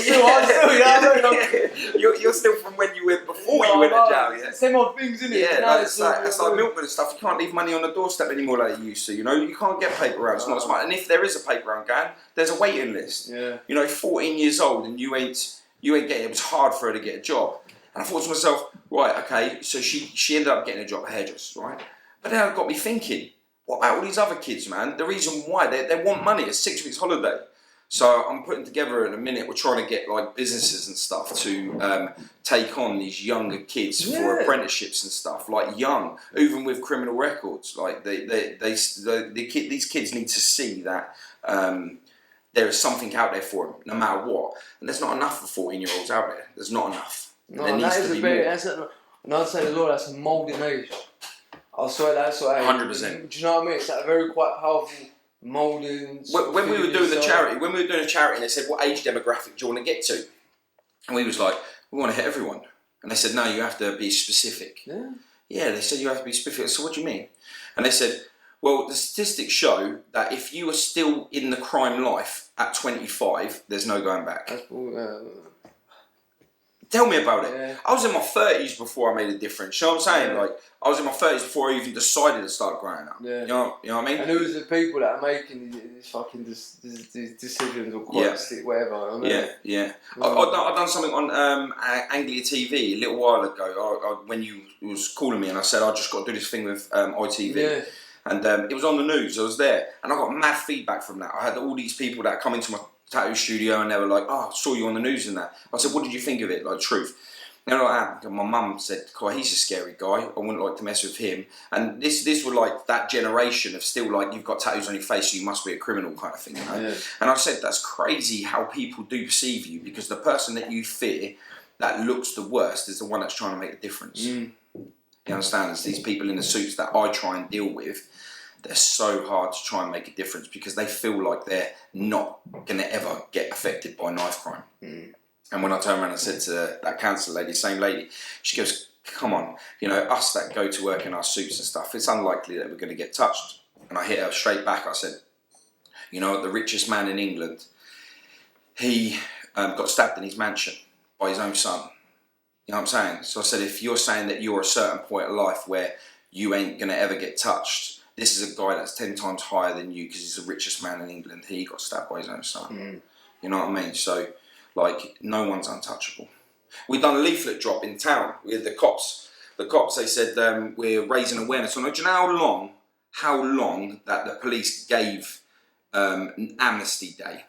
You're still from when you went before you went to jail. Yeah, same old things, isn't it? Yeah, it's like milkman and stuff. You can't leave money on the doorstep anymore like you used to. You know, you can't get paper round. It's not smart. And if there is a paper round going, there's a waiting list. Yeah. You know, 14 years old and you ain't getting. It was hard for her to get a job. And I thought to myself, right, okay, so she ended up getting a job at hairdresser, right? But then it got me thinking, what about all these other kids, man? The reason why, they want money, it's 6 weeks holiday. So I'm putting together in a minute, we're trying to get like businesses and stuff to take on these younger kids for apprenticeships and stuff, like young, even with criminal records. Like these kids need to see that there is something out there for them, no matter what. And there's not enough for 14-year-olds out there. There's not enough. No, that is and I'd say as well, that's a moulding age. I swear that's what 100%. Do you know what I mean? It's that very quite powerful moulding. When we were doing the charity, and they said, what age demographic do you want to get to? And we was like, we want to hit everyone. And they said, no, you have to be specific. Yeah, they said you have to be specific. So what do you mean? And they said, well, the statistics show that if you are still in the crime life at 25, there's no going back. Tell me about it. Yeah. I was in my 30s before I made a difference. You know what I'm saying? Yeah. Like, I was in my 30s before I even decided to start growing up. Yeah. You know what I mean? And who's the people that are making these fucking these decisions or quotes, whatever? I mean. Yeah. I've done something on Anglia TV a little while ago. When you was calling me and I said I just got to do this thing with ITV. Yeah. And it was on the news. I was there, and I got mad feedback from that. I had all these people that come into my tattoo studio, and they were like, "Oh, I saw you on the news and that." I said, "What did you think of it? Like, truth?" And my mum said, "God, he's a scary guy. I wouldn't like to mess with him." And this was like that generation of still like, you've got tattoos on your face, so you must be a criminal kind of thing, you know? Yeah. And I said, that's crazy how people do perceive you, because the person that you fear that looks the worst is the one that's trying to make a difference. You understand? It's these people in the suits that I try and deal with. They're so hard to try and make a difference because they feel like they're not going to ever get affected by knife crime. And when I turned around and said to that counsellor lady, same lady, she goes, come on, you know, us that go to work in our suits and stuff, it's unlikely that we're going to get touched. And I hit her straight back. I said, you know, the richest man in England, he got stabbed in his mansion by his own son. You know what I'm saying? So I said, if you're saying that you're a certain point of life where you ain't going to ever get touched, this is a guy that's 10 times higher than you because he's the richest man in England. He got stabbed by his own son. You know what I mean? So, like, no one's untouchable. We've done a leaflet drop in town with the cops. The cops, they said, we're raising awareness on it. Do you know how long that the police gave Amnesty Day?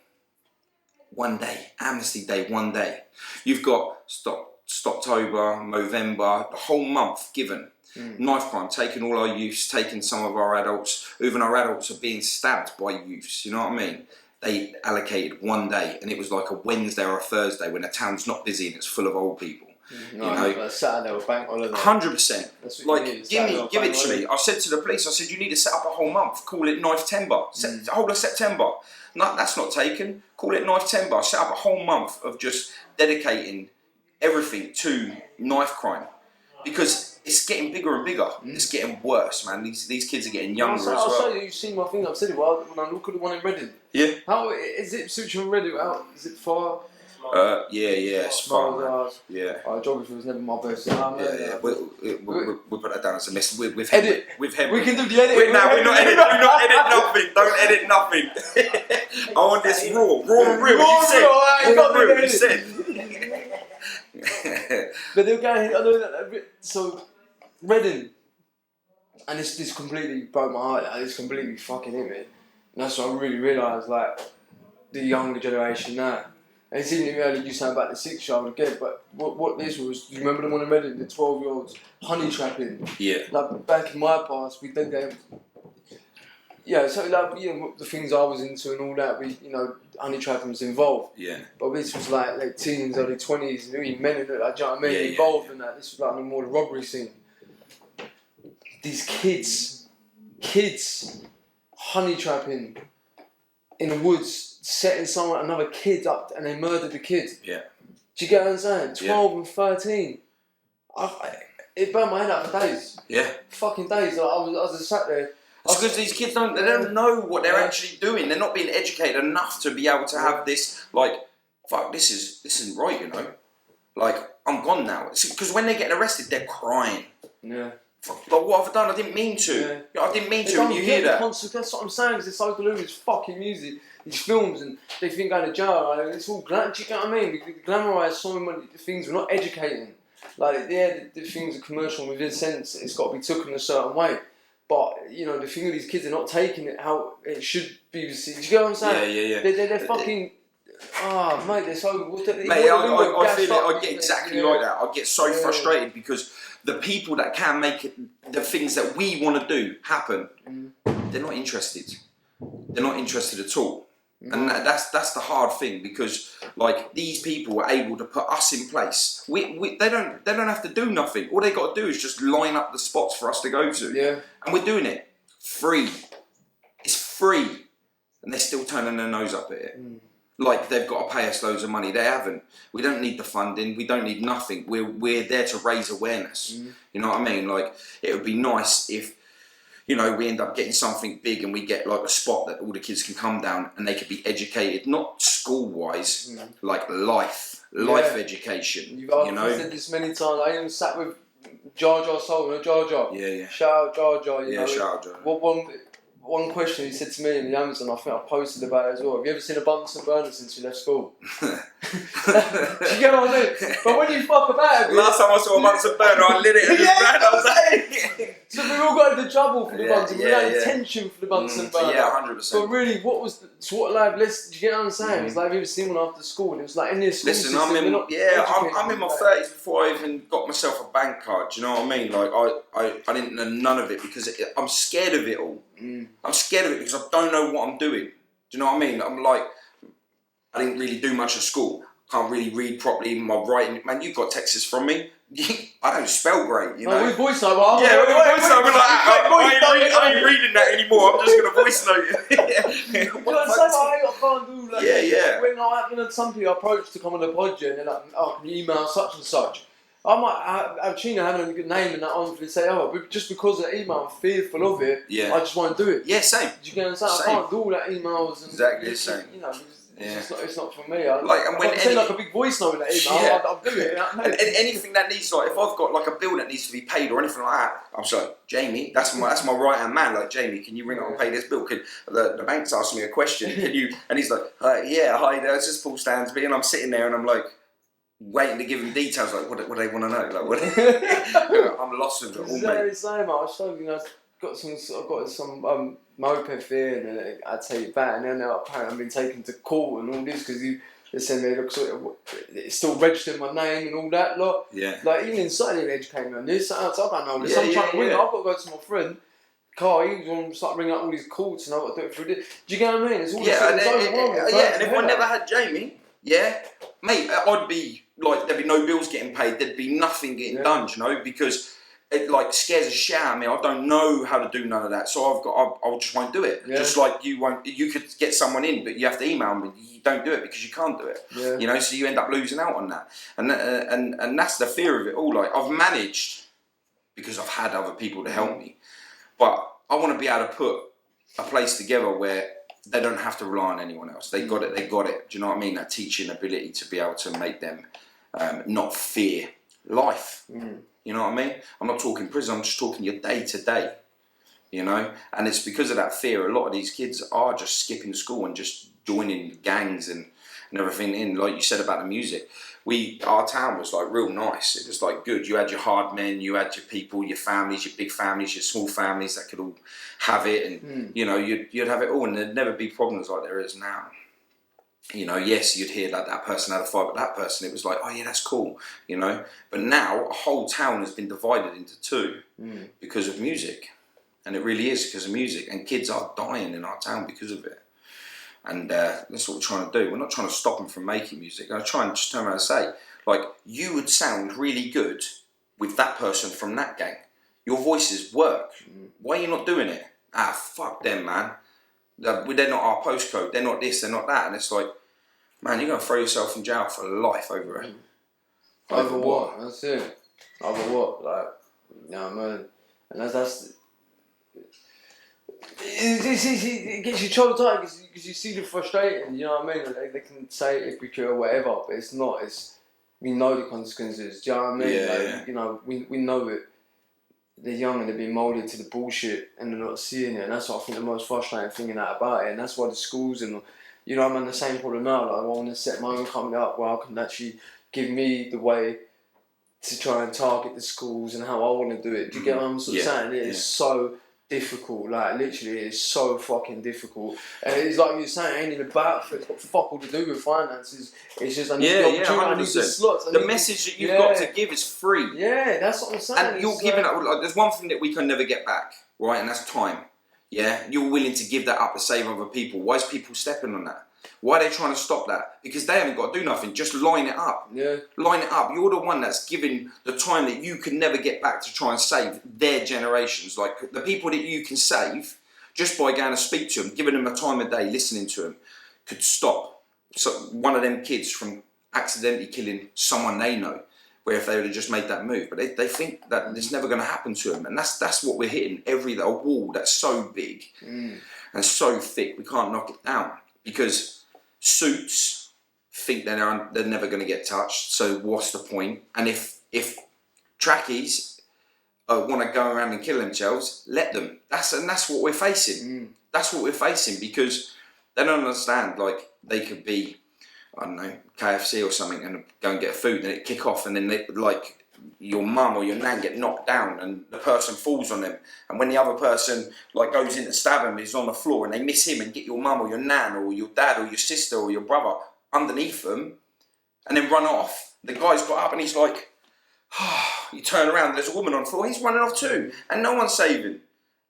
1 day. Amnesty Day, 1 day. You've got Stoptober, November, the whole month given. Knife crime, taking all our youths, taking some of our adults. Even our adults are being stabbed by youths, you know what I mean? They allocated 1 day, and it was like a Wednesday or a Thursday when the town's not busy and it's full of old people. You know, like Saturday or bank holiday. 100%. Like, give it to me. I said to the police, I said, you need to set up a whole month. Call it Knife-Tember. Whole of September. No, that's not taken. Call it Knife-Tember. Set up a whole month of just dedicating everything to knife crime, because it's getting bigger and bigger. It's getting worse, man. These kids are getting younger as well. I'll show you. You've seen my thing. I've said it. Well, when I look at the one in Reading. Yeah. How is it? Suture in Reading? How is it far? Yeah, it's far, man. Yeah. Geography was never my best. Yeah. We'll put that down as a miss. With edit. With him. We can do the edit. We're not edit. Do not edit nothing. Don't edit nothing. I want this raw and real. You said. But they're going. I know that. So Reading, and this completely broke my heart. Like, it's completely fucking hit me. And that's what I really realised. Like the younger generation now. And it's even earlier you saying about the 6-year-old again, but what this was, do you remember the one in Reading, the 12-year-olds honey trapping? Yeah. Like back in my past, we did that. Yeah, so like, you know, the things I was into and all that, we, you know, honey trapping was involved. Yeah. But this was like teens, early 20s, even men in it, like, do you know what I mean? Involved in that. This was like more the robbery scene. These kids, honey trapping in the woods, setting another kid up, and they murdered the kid. Yeah. Do you get what I'm saying? 12 and 13. It burned my head out for days. Yeah. Fucking days. Like, I was just sat there. It's because these kids don't know what they're actually doing. They're not being educated enough to be able to have this, like, fuck, this isn't right, you know? Like, I'm gone now. Because when they get arrested, they're crying. Yeah. But what have I done? I didn't mean to. Yeah. I didn't mean to, and you hear that. That's what I'm saying, because it's so deluded. It's fucking music, these films, and they think going to jail. Like, it's all do you get what I mean? We glamorise so many things. We're not educating. Like, the things are commercial within a sense. It's got to be taken a certain way. But, you know, the thing with these kids are not taking it how it should be received. Do you get what I'm saying? Yeah. They're fucking... mate, they're so... Mate, I feel it. I get exactly like that. I get so frustrated because the people that can make the things that we want to do happen, they're not interested. They're not interested at all. And that's the hard thing, because like these people were able to put us in place. They don't have to do nothing. All they got to do is just line up the spots for us to go to. Yeah. And we're doing it free. It's free, and they're still turning their nose up at it. Like they've got to pay us loads of money. They haven't. We don't need the funding. We don't need nothing. We're there to raise awareness. You know what I mean? Like, it would be nice if, you know, we end up getting something big and we get like a spot that all the kids can come down and they could be educated, not school-wise, like life education. You've you know? said this many times. I even sat with Jar Jar Soul, Jar Jar. Yeah. Shout out Jar Jar, you know. Shout out Jar. One question he said to me in the Amazon, I think I posted about it as well. Have you ever seen a Bunsen burner since you left school? Do you get what I mean? But when you fuck about it... Last time I saw a Bunsen burner, I lit it and just ran. I was like... So we all got into trouble for the Bunsen, we had intention for the Bunsen burner. Yeah, 100%. But really, what was the... So what, like, do you get what I'm saying? It's like, have you ever seen one after school? And it was like, in this school system, I'm in my 30s before I even got myself a bank card, do you know what I mean? Like, I didn't know none of it because I'm scared of it all. I'm scared of it because I don't know what I'm doing. Do you know what I mean? I'm like, I didn't really do much at school. Can't really read properly. My writing, man, you got texts from me. I don't spell great, you know. We voice over. I ain't reading that anymore. I'm just gonna voice note you. You know what I'm saying? I can't do like. When When some people approach to come on the pod, and they're like, "Oh, can you email such and such?" I might have Chino having a good name and that on for say, "Oh, but just because of the email, I'm fearful of it. I just won't do it." Yeah, same. Do you get what I'm saying? I can't do all that emails and exactly the same. You know. It's not for me. When send like a big voice note in that email, I'll do it. And anything that needs, like, if I've got like a bill that needs to be paid or anything like that, I'm sorry, Jamie, that's my right hand man. Like, Jamie, can you ring up and pay this bill? Can the bank's asked me a question? Can you? And he's like, yeah, hi there, it's just Paul Stansby, and I'm sitting there and I'm like waiting to give him details, like what they want to know. Like, what? I'm lost with it all, mate. It's the same. I showed I've got some moped fear, and then I take it back, and then apparently I've been taken to court and all this because they said it's still registered my name and all that lot. Yeah. Like even inside they educate me on this. I don't know this. I'm trying to ring. I've got to go to my friend. Carl, he was going to start ringing up all these courts, and I've got to do it through this. Do you get what I mean? It's all and if I never had Jamie, mate, I'd be like, there'd be no bills getting paid. There'd be nothing getting done, you know, because it like scares the shit out of me. I don't know how to do none of that, so I just won't do it. Just like you won't. You could get someone in, but you have to email me. You don't do it because you can't do it. You know, so you end up losing out on that, and that's the fear of it all. Like, I've managed because I've had other people to help me, but I want to be able to put a place together where they don't have to rely on anyone else. They got it. They got it. Do you know what I mean? That teaching ability to be able to make them not fear life. You know what I mean? I'm not talking prison, I'm just talking your day to day, you know? And it's because of that fear, a lot of these kids are just skipping school and just joining gangs and everything in, like you said about the music. Our town was like real nice. It was like good. You had your hard men, you had your people, your families, your big families, your small families that could all have it, and you know, you'd have it all, and there'd never be problems like there is now. You know, yes, you'd hear that person had a fight with that person. It was like, oh yeah, that's cool, you know. But now a whole town has been divided into two because of music, and it really is because of music. And kids are dying in our town because of it. And that's what we're trying to do. We're not trying to stop them from making music. I'm trying to just turn around and say, like, you would sound really good with that person from that gang. Your voices work. Why are you not doing it? Fuck them, man. They're not our postcode, they're not this, they're not that, and it's like, man, you're going to throw yourself in jail for life over it. Over what? That's it. Over what? Like, you know what I mean? And that's it gets you choked out because you see the frustration, you know what I mean? They can say hypocrite or whatever, but it's not. We know the consequences, do you know what I mean? You know, we know it. They're young and they're being moulded to the bullshit and they're not seeing it, and that's what I think the most frustrating thing about it, and that's why the schools and, you know, I'm in the same problem now. Like, I want to set my own company up where I can actually give me the way to try and target the schools and how I want to do it. Do you get what I'm sort of saying? It is so difficult, like literally it is so fucking difficult, and it's like you're saying, it ain't even about it. It's got fuck all to do with finances. It's just I need the opportunity, I need the slots. The message that you've got to give is free. Yeah, that's what I'm saying. And you're giving up. Like, there's one thing that we can never get back, right? And that's time. Yeah, you're willing to give that up to save other people. Why is people stepping on that? Why are they trying to stop that? Because they haven't got to do nothing. Just line it up. Yeah. Line it up. You're the one that's giving the time that you can never get back to try and save their generations. Like, the people that you can save, just by going to speak to them, giving them a time of day, listening to them, could stop one of them kids from accidentally killing someone they know. where if they would have just made that move. But they think that it's never going to happen to them. And that's what we're hitting. A wall that's so big and so thick, we can't knock it down. Because suits think they're never going to get touched. So what's the point? And if trackies want to go around and kill themselves, let them. That's what we're facing. That's what we're facing, because they don't understand. Like, they could be, I don't know, KFC or something, and go and get food, and it kick off, and then your mum or your nan get knocked down, and the person falls on them, and when the other person goes in to stab him, he's on the floor, and they miss him and get your mum or your nan or your dad or your sister or your brother underneath them, and then run off. The guy's got up and he's like, you turn around, there's a woman on the floor, he's running off too, and no one's saving.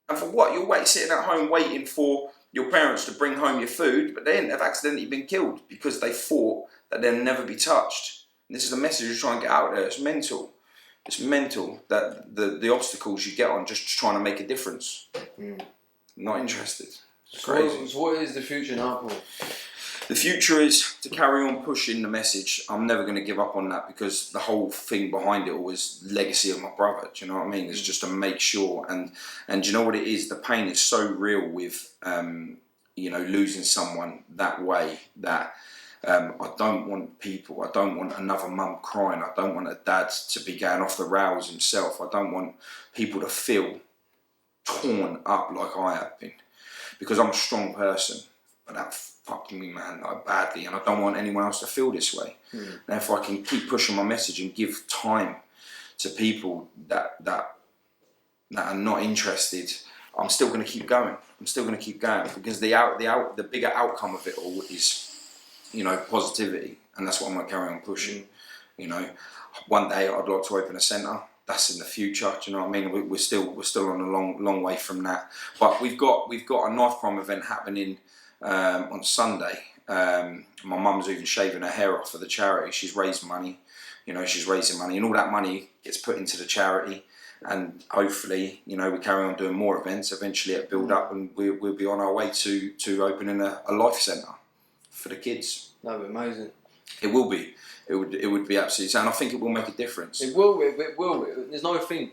And for what? You're sitting at home waiting for your parents to bring home your food, but they have accidentally been killed because they thought that they'll never be touched. And this is the message you're trying to get out there. It's mental. It's mental that the obstacles you get on just trying to make a difference. Not interested. It's crazy. So what is the future now, Paul? The future is to carry on pushing the message. I'm never going to give up on that, because the whole thing behind it all was legacy of my brother. Do you know what I mean? It's just to make sure. And do you know what it is? The pain is so real with, losing someone that way, that I don't want another mum crying. I don't want a dad to be going off the rails himself. I don't want people to feel torn up like I have been, because I'm a strong person, but that fucked me, man, badly, and I don't want anyone else to feel this way. And if I can keep pushing my message and give time to people that are not interested, I'm still going to keep going. Because the bigger outcome of it all is, positivity, and that's what I'm going to carry on pushing. One day I'd like to open a centre. That's in the future. Do you know what I mean? We're still on a long way from that. But we've got a knife crime event happening on Sunday. My mum's even shaving her hair off for the charity. She's raised money, she's raising money, and all that money gets put into the charity. And hopefully, we carry on doing more events. Eventually it'll build up, and we'll be on our way to opening a life centre for the kids. That'd be amazing. It will be. It would be absolutely, and I think it will make a difference. It will. There's no thing.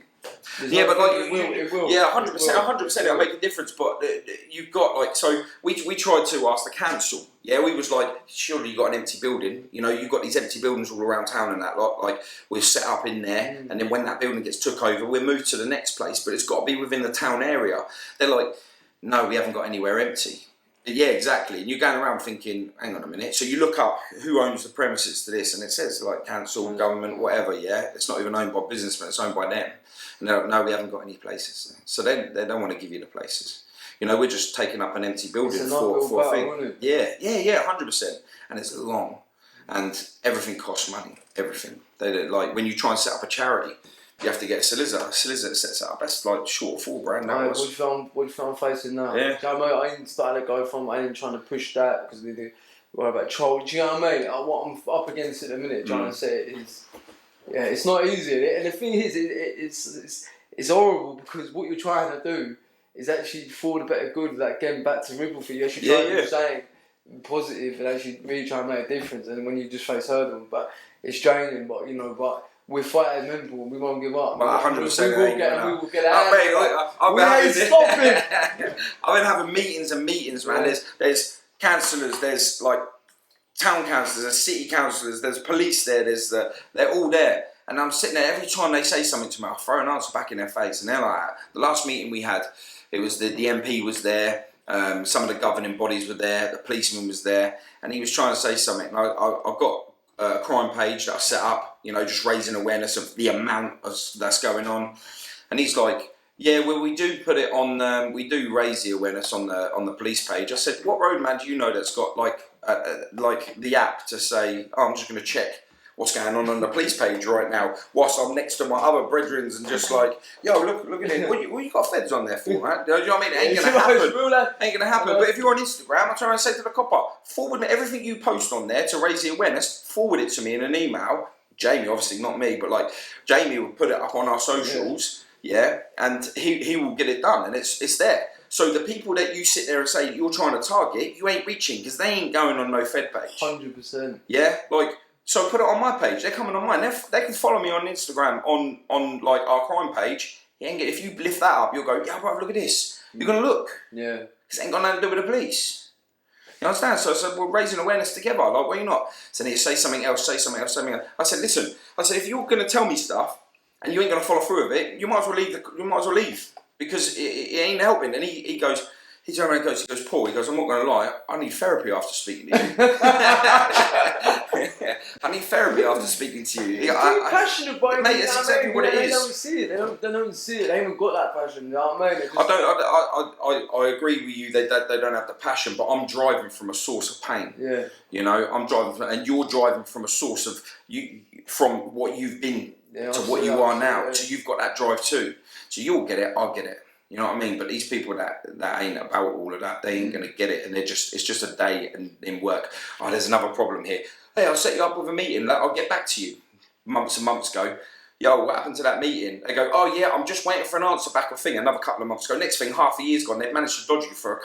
Yeah, but it will. Yeah, 100%. It'll make a difference. But you've got so we tried to ask the council. Yeah, we was like, surely you got an empty building. You've got these empty buildings all around town and that lot. Like, we're set up in there, and then when that building gets took over, we're moved to the next place. But it's got to be within the town area. They're like, no, we haven't got anywhere empty. Yeah, exactly. And you're going around thinking, hang on a minute. So you look up who owns the premises to this, and it says council, government, whatever. Yeah, it's not even owned by businessmen; it's owned by them. And they're like, no, we haven't got any places. So they don't want to give you the places. We're just taking up an empty building for a thing. Yeah, 100%. And it's long, and everything costs money. Everything. They when you try and set up a charity, you have to get a solicitor. A solicitor sets it up. That's short of $4 grand. What you found facing now? Yeah. I ain't started to go from. I ain't trying to push that because we worry about troll. Do you know what I mean? What I'm up against at the minute, trying to say it is. Yeah, it's not easy, and the thing is, it's horrible, because what you're trying to do is actually for the better good, getting back to Ripple for you. Actually trying to do something positive and actually really trying to make a difference. And when you just face hurdles, but it's draining. But but we're fighting mental, and we won't give up. 100%. We will get out. I've ain't stopping. I've been having meetings and meetings, man. There's councillors, there's town councillors, there's city councillors, there's police there, they're all there. And I'm sitting there, every time they say something to me, I throw an answer back in their face. And they're like, the last meeting we had, it was the MP was there, some of the governing bodies were there, the policeman was there, and he was trying to say something. And I've got a crime page that I set up, just raising awareness of the amount that's going on. And he's like, yeah, well, we do put it on. We do raise the awareness on the police page. I said, what roadman do you know that's got the app to say, oh, I'm just going to check what's going on the police page right now, whilst I'm next to my other brethrens and just yo, look at it. What you got feds on there for, man? Do you know what I mean? It ain't going to happen. Ain't going to happen. But if you're on Instagram, I'm trying to say to the copper, forward me everything you post on there to raise the awareness. Forward it to me in an email. Jamie, obviously not me, but Jamie will put it up on our socials. Yeah, and he will get it done, and it's there. So the people that you sit there and say you're trying to target, you ain't reaching, because they ain't going on no Fed page. 100%. Yeah, So I put it on my page. They're coming on mine. They can follow me on Instagram on like our crime page. If you lift that up, you'll go, yeah, bro, look at this. You're gonna look. Yeah. Because it ain't got nothing to do with the police. You understand? So we're raising awareness together. Like, why you not? So then you say something else, say something else, say something else. I said, listen. I said, if you're gonna tell me stuff and you ain't gonna follow through with it, you might as well leave. You might as well leave because it ain't helping. And he goes. He turns around and goes, Paul, he goes, I'm not going to lie, I need therapy after speaking to you. I need therapy after speaking to you. They're passionate by it. Mate, that's exactly what it is. They don't see it. They don't see it. They haven't got that passion. You know what I mean? I agree with you. They don't have the passion, but I'm driving from a source of pain. Yeah. You know, I'm driving, and you're driving from a source of from what you've been to what you are now. So you've got that drive too. So you'll get it. I'll get it. You know what I mean? But these people that ain't about all of that, they ain't gonna get it, and it's just a day in work. Oh, there's another problem here. Hey, I'll set you up with a meeting. I'll get back to you. Months and months ago. Yo, what happened to that meeting? They go, oh yeah, I'm just waiting for an answer back. A thing. Another couple of months ago. Next thing, half a year's gone. They've managed to dodge you for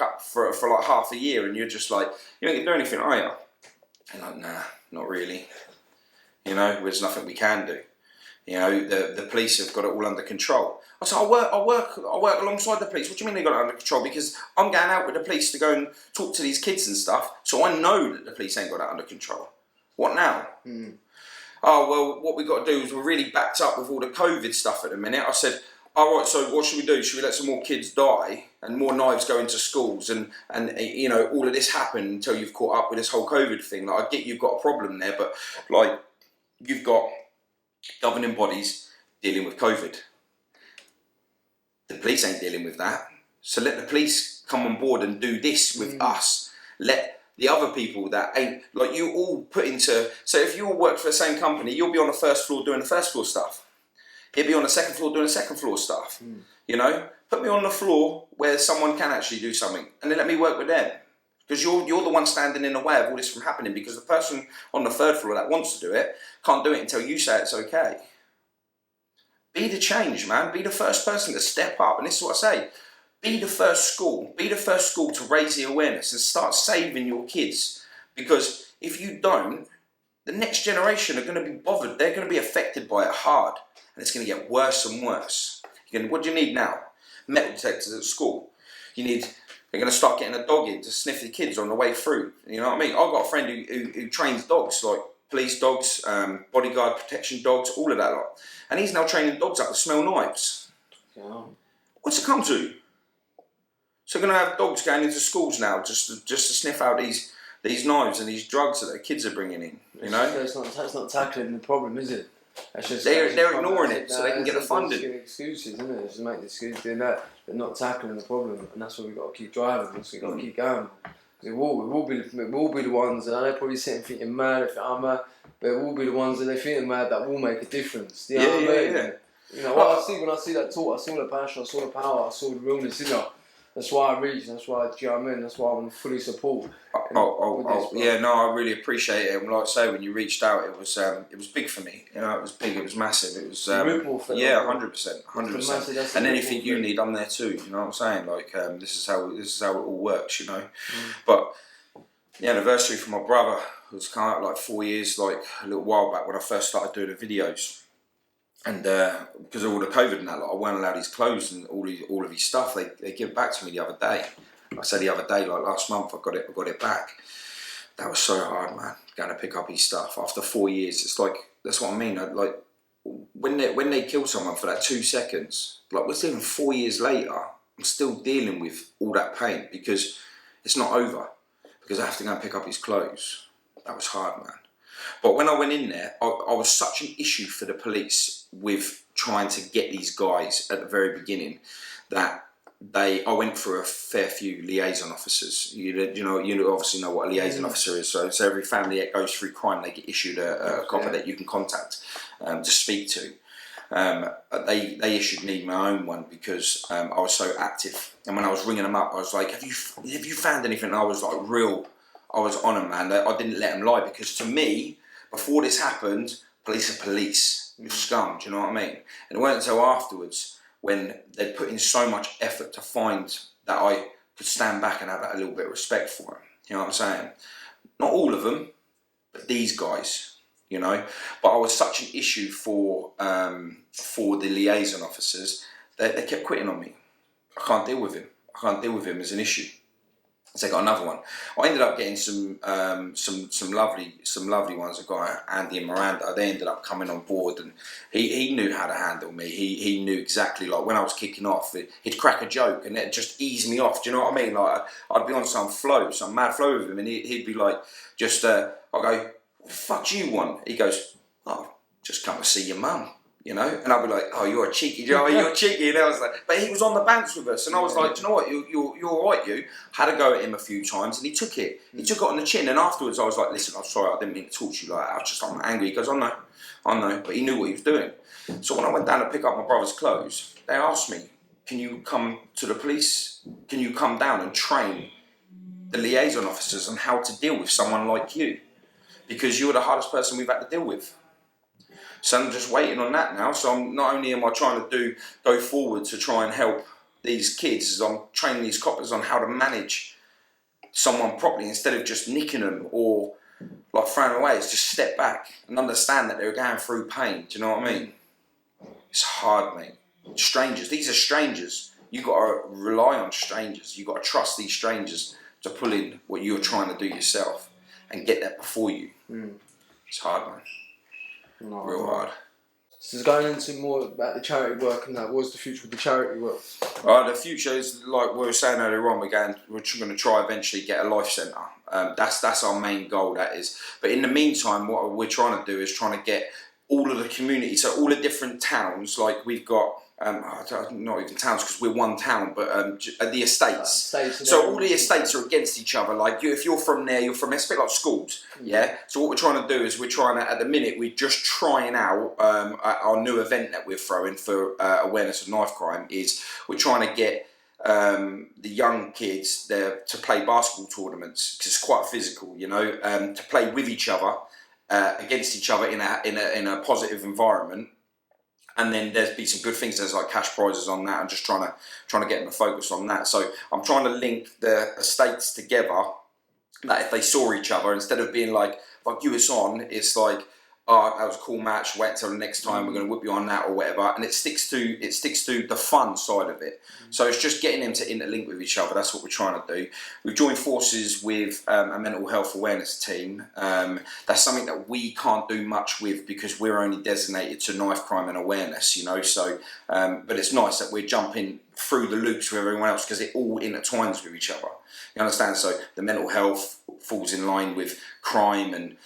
like half a year, and you're just like, you ain't gonna do anything, are you? And like, nah, not really. You know, there's nothing we can do. You know, the police have got it all under control. I said, I work alongside the police. What do you mean they got it under control? Because I'm going out with the police to go and talk to these kids and stuff, so I know that the police ain't got it under control. What now? Oh, well, what we got to do is we're really backed up with all the COVID stuff at the minute. I said, all right, so what should we do? Should we let some more kids die and more knives go into schools and you know, all of this happen until you've caught up with this whole COVID thing? Like, I get you've got a problem there, but like, you've got governing bodies dealing with COVID. The police ain't dealing with that. So let the police come on board and do this with us. Let the other people that ain't, like, you all put into, so if you all work for the same company, you'll be on the first floor doing the first floor stuff. He'll be on the second floor doing the second floor stuff. You know, put me on the floor where someone can actually do something, and then let me work with them. Because you're the one standing in the way of all this from happening, because the person on the third floor that wants to do it can't do it until you say it's okay. Be the change, man. Be the first person to step up. And this is what I say. Be the first school. Be the first school to raise the awareness and start saving your kids. Because if you don't, the next generation are going to be bothered. They're going to be affected by it hard. And it's going to get worse and worse. What do you need now? Metal detectors at school. They're going to start getting a dog in to sniff the kids on the way through. You know what I mean? I've got a friend who trains dogs, like police dogs, bodyguard protection dogs, all of that lot. And he's now training dogs up to smell knives. Yeah. What's it come to? So we're going to have dogs going into schools now just to sniff out these knives and these drugs that the kids are bringing in. You know, that's not tackling the problem, is it? They're ignoring it so they can get the funding. They're excuses, isn't it? Just make the excuses doing that. They're not tackling the problem, and that's why we've got to keep driving. That's why we've got to keep going. We will be the ones, and they're probably sitting thinking mad if I'm mad, but we'll be the ones that they think are mad that will make a difference. You know what I mean? Yeah. You know what I see when I see that talk, I saw the passion, I saw the power, I saw the realness. You know, that's why I reach. That's why, do you know what I mean? That's why I want to fully support. Yeah, no, I really appreciate it. And like I say, when you reached out, it was big for me. You know, it was big, it was massive. It was 100%. And anything you need, I'm there too. You know what I'm saying? Like, this is how it all works. You know, but the anniversary for my brother was kind of like 4 years, like a little while back when I first started doing the videos. And because of all the COVID and that, like, I weren't allowed his clothes and all of his stuff. They give it back to me the other day. I said the other day, like last month, I got it back. That was so hard, man. Going to pick up his stuff after 4 years. It's like, that's what I mean. Like when they kill someone for that 2 seconds, like we're still 4 years later, I'm still dealing with all that pain because it's not over. Because I have to go and pick up his clothes. That was hard, man. But when I went in there, I was such an issue for the police with trying to get these guys at the very beginning that I went through a fair few liaison officers. You obviously know what a liaison officer is. So every family that goes through crime, they get issued a copy that you can contact to speak to. They issued me my own one because I was so active. And when I was ringing them up, I was like, have you found anything? And I was like I was on them, man. I didn't let them lie because to me, before this happened, police are police. You're scum, do you know what I mean? And it wasn't until afterwards when they put in so much effort to find that I could stand back and have a little bit of respect for them. You know what I'm saying? Not all of them, but these guys. you know. But I was such an issue for the liaison officers that they kept quitting on me. I can't deal with him. I can't deal with him as an issue. So I got another one. I ended up getting some lovely ones. A guy, Andy and Miranda. They ended up coming on board, and he knew how to handle me. He knew exactly, like when I was kicking off, he'd crack a joke and it'd just ease me off. Do you know what I mean? Like I'd be on some mad flow with him, and he'd be like, I'll go, what the fuck do you want? He goes, oh, just come to see your mum. You know, and I'll be like, oh, you're a cheeky Joe, you're cheeky. And I was like, but he was on the bounce with us, and I was like, do you know what, you're all right, you. Had a go at him a few times, and he took it. He took it on the chin, and afterwards I was like, listen, I'm sorry, I didn't mean to talk to you like that. I was just angry. He goes, I know, but he knew what he was doing. So when I went down to pick up my brother's clothes, they asked me, can you come to the police? Can you come down and train the liaison officers on how to deal with someone like you? Because you're the hardest person we've had to deal with. So I'm just waiting on that now. So not only am I trying to go forward to try and help these kids, as I'm training these coppers on how to manage someone properly instead of just nicking them or like throwing them away. It's just step back and understand that they're going through pain. Do you know what I mean? It's hard, mate. Strangers. These are strangers. You got to rely on strangers. You got to trust these strangers to pull in what you're trying to do yourself and get that before you. It's hard, man. No, real hard. So going into more about the charity work and that, what's the future with the charity work? The future is, like we were saying earlier on, we're going to try eventually get a life centre. That's our main goal, that is. But in the meantime, what we're trying to do is trying to get all of the community, so all the different towns, like we've got, not even towns because we're one town, but the estates. So all the estates are against each other. Like if you're from there, you're from there. It's a bit like schools, yeah. So what we're trying to do is at the minute, we're just trying out our new event that we're throwing for awareness of knife crime. Is we're trying to get the young kids there to play basketball tournaments because it's quite physical, you know, to play with each other against each other in a positive environment. And then there's be some good things. There's like cash prizes on that. I'm just trying to get them to focus on that. So I'm trying to link the estates together. That if they saw each other, instead of being like you us on, it's like, oh, that was a cool match. Wait till the next time. We're going to whip you on that or whatever. And it sticks to the fun side of it. So it's just getting them to interlink with each other. That's what we're trying to do. We've joined forces with a mental health awareness team. That's something that we can't do much with because we're only designated to knife crime and awareness, you know. So, but it's nice that we're jumping through the loops with everyone else because it all intertwines with each other. You understand? So the mental health falls in line with crime and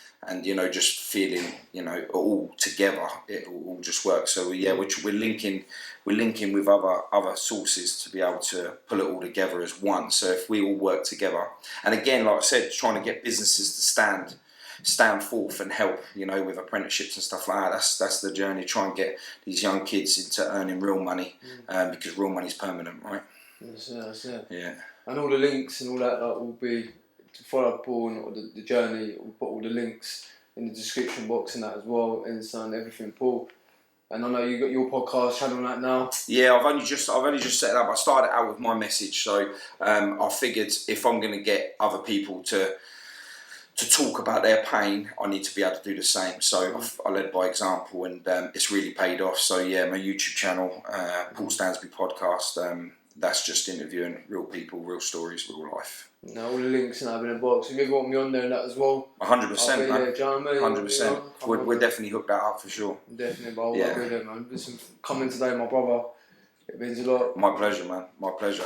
you know, just feeling, you know, all together, it all just works. So yeah, we're linking with other sources to be able to pull it all together as one. So if we all work together, and again, like I said, trying to get businesses to stand forth and help, you know, with apprenticeships and stuff like that. That's the journey. Try and get these young kids into earning real money, because real money's permanent, right? That's it. Yeah. And all the links and all that will be to follow Paul or the journey. We'll put all the links in the description box and that as well, and everything, Paul. And I know you got your podcast channel on that now. Yeah, I've only just set it up. I started out with my message, so I figured if I'm going to get other people to talk about their pain, I need to be able to do the same. So I led by example, and it's really paid off. So yeah, my YouTube channel, Paul Stansby podcast. That's just interviewing real people, real stories, real life. Now all the links and I've in the box. If you ever want me on there and that as well, 100%, man. Do you know what I mean? 100%. We're definitely hooked that up for sure. Definitely, but I'll be there, man. Listen, coming today, my brother. It means a lot. My pleasure, man. My pleasure.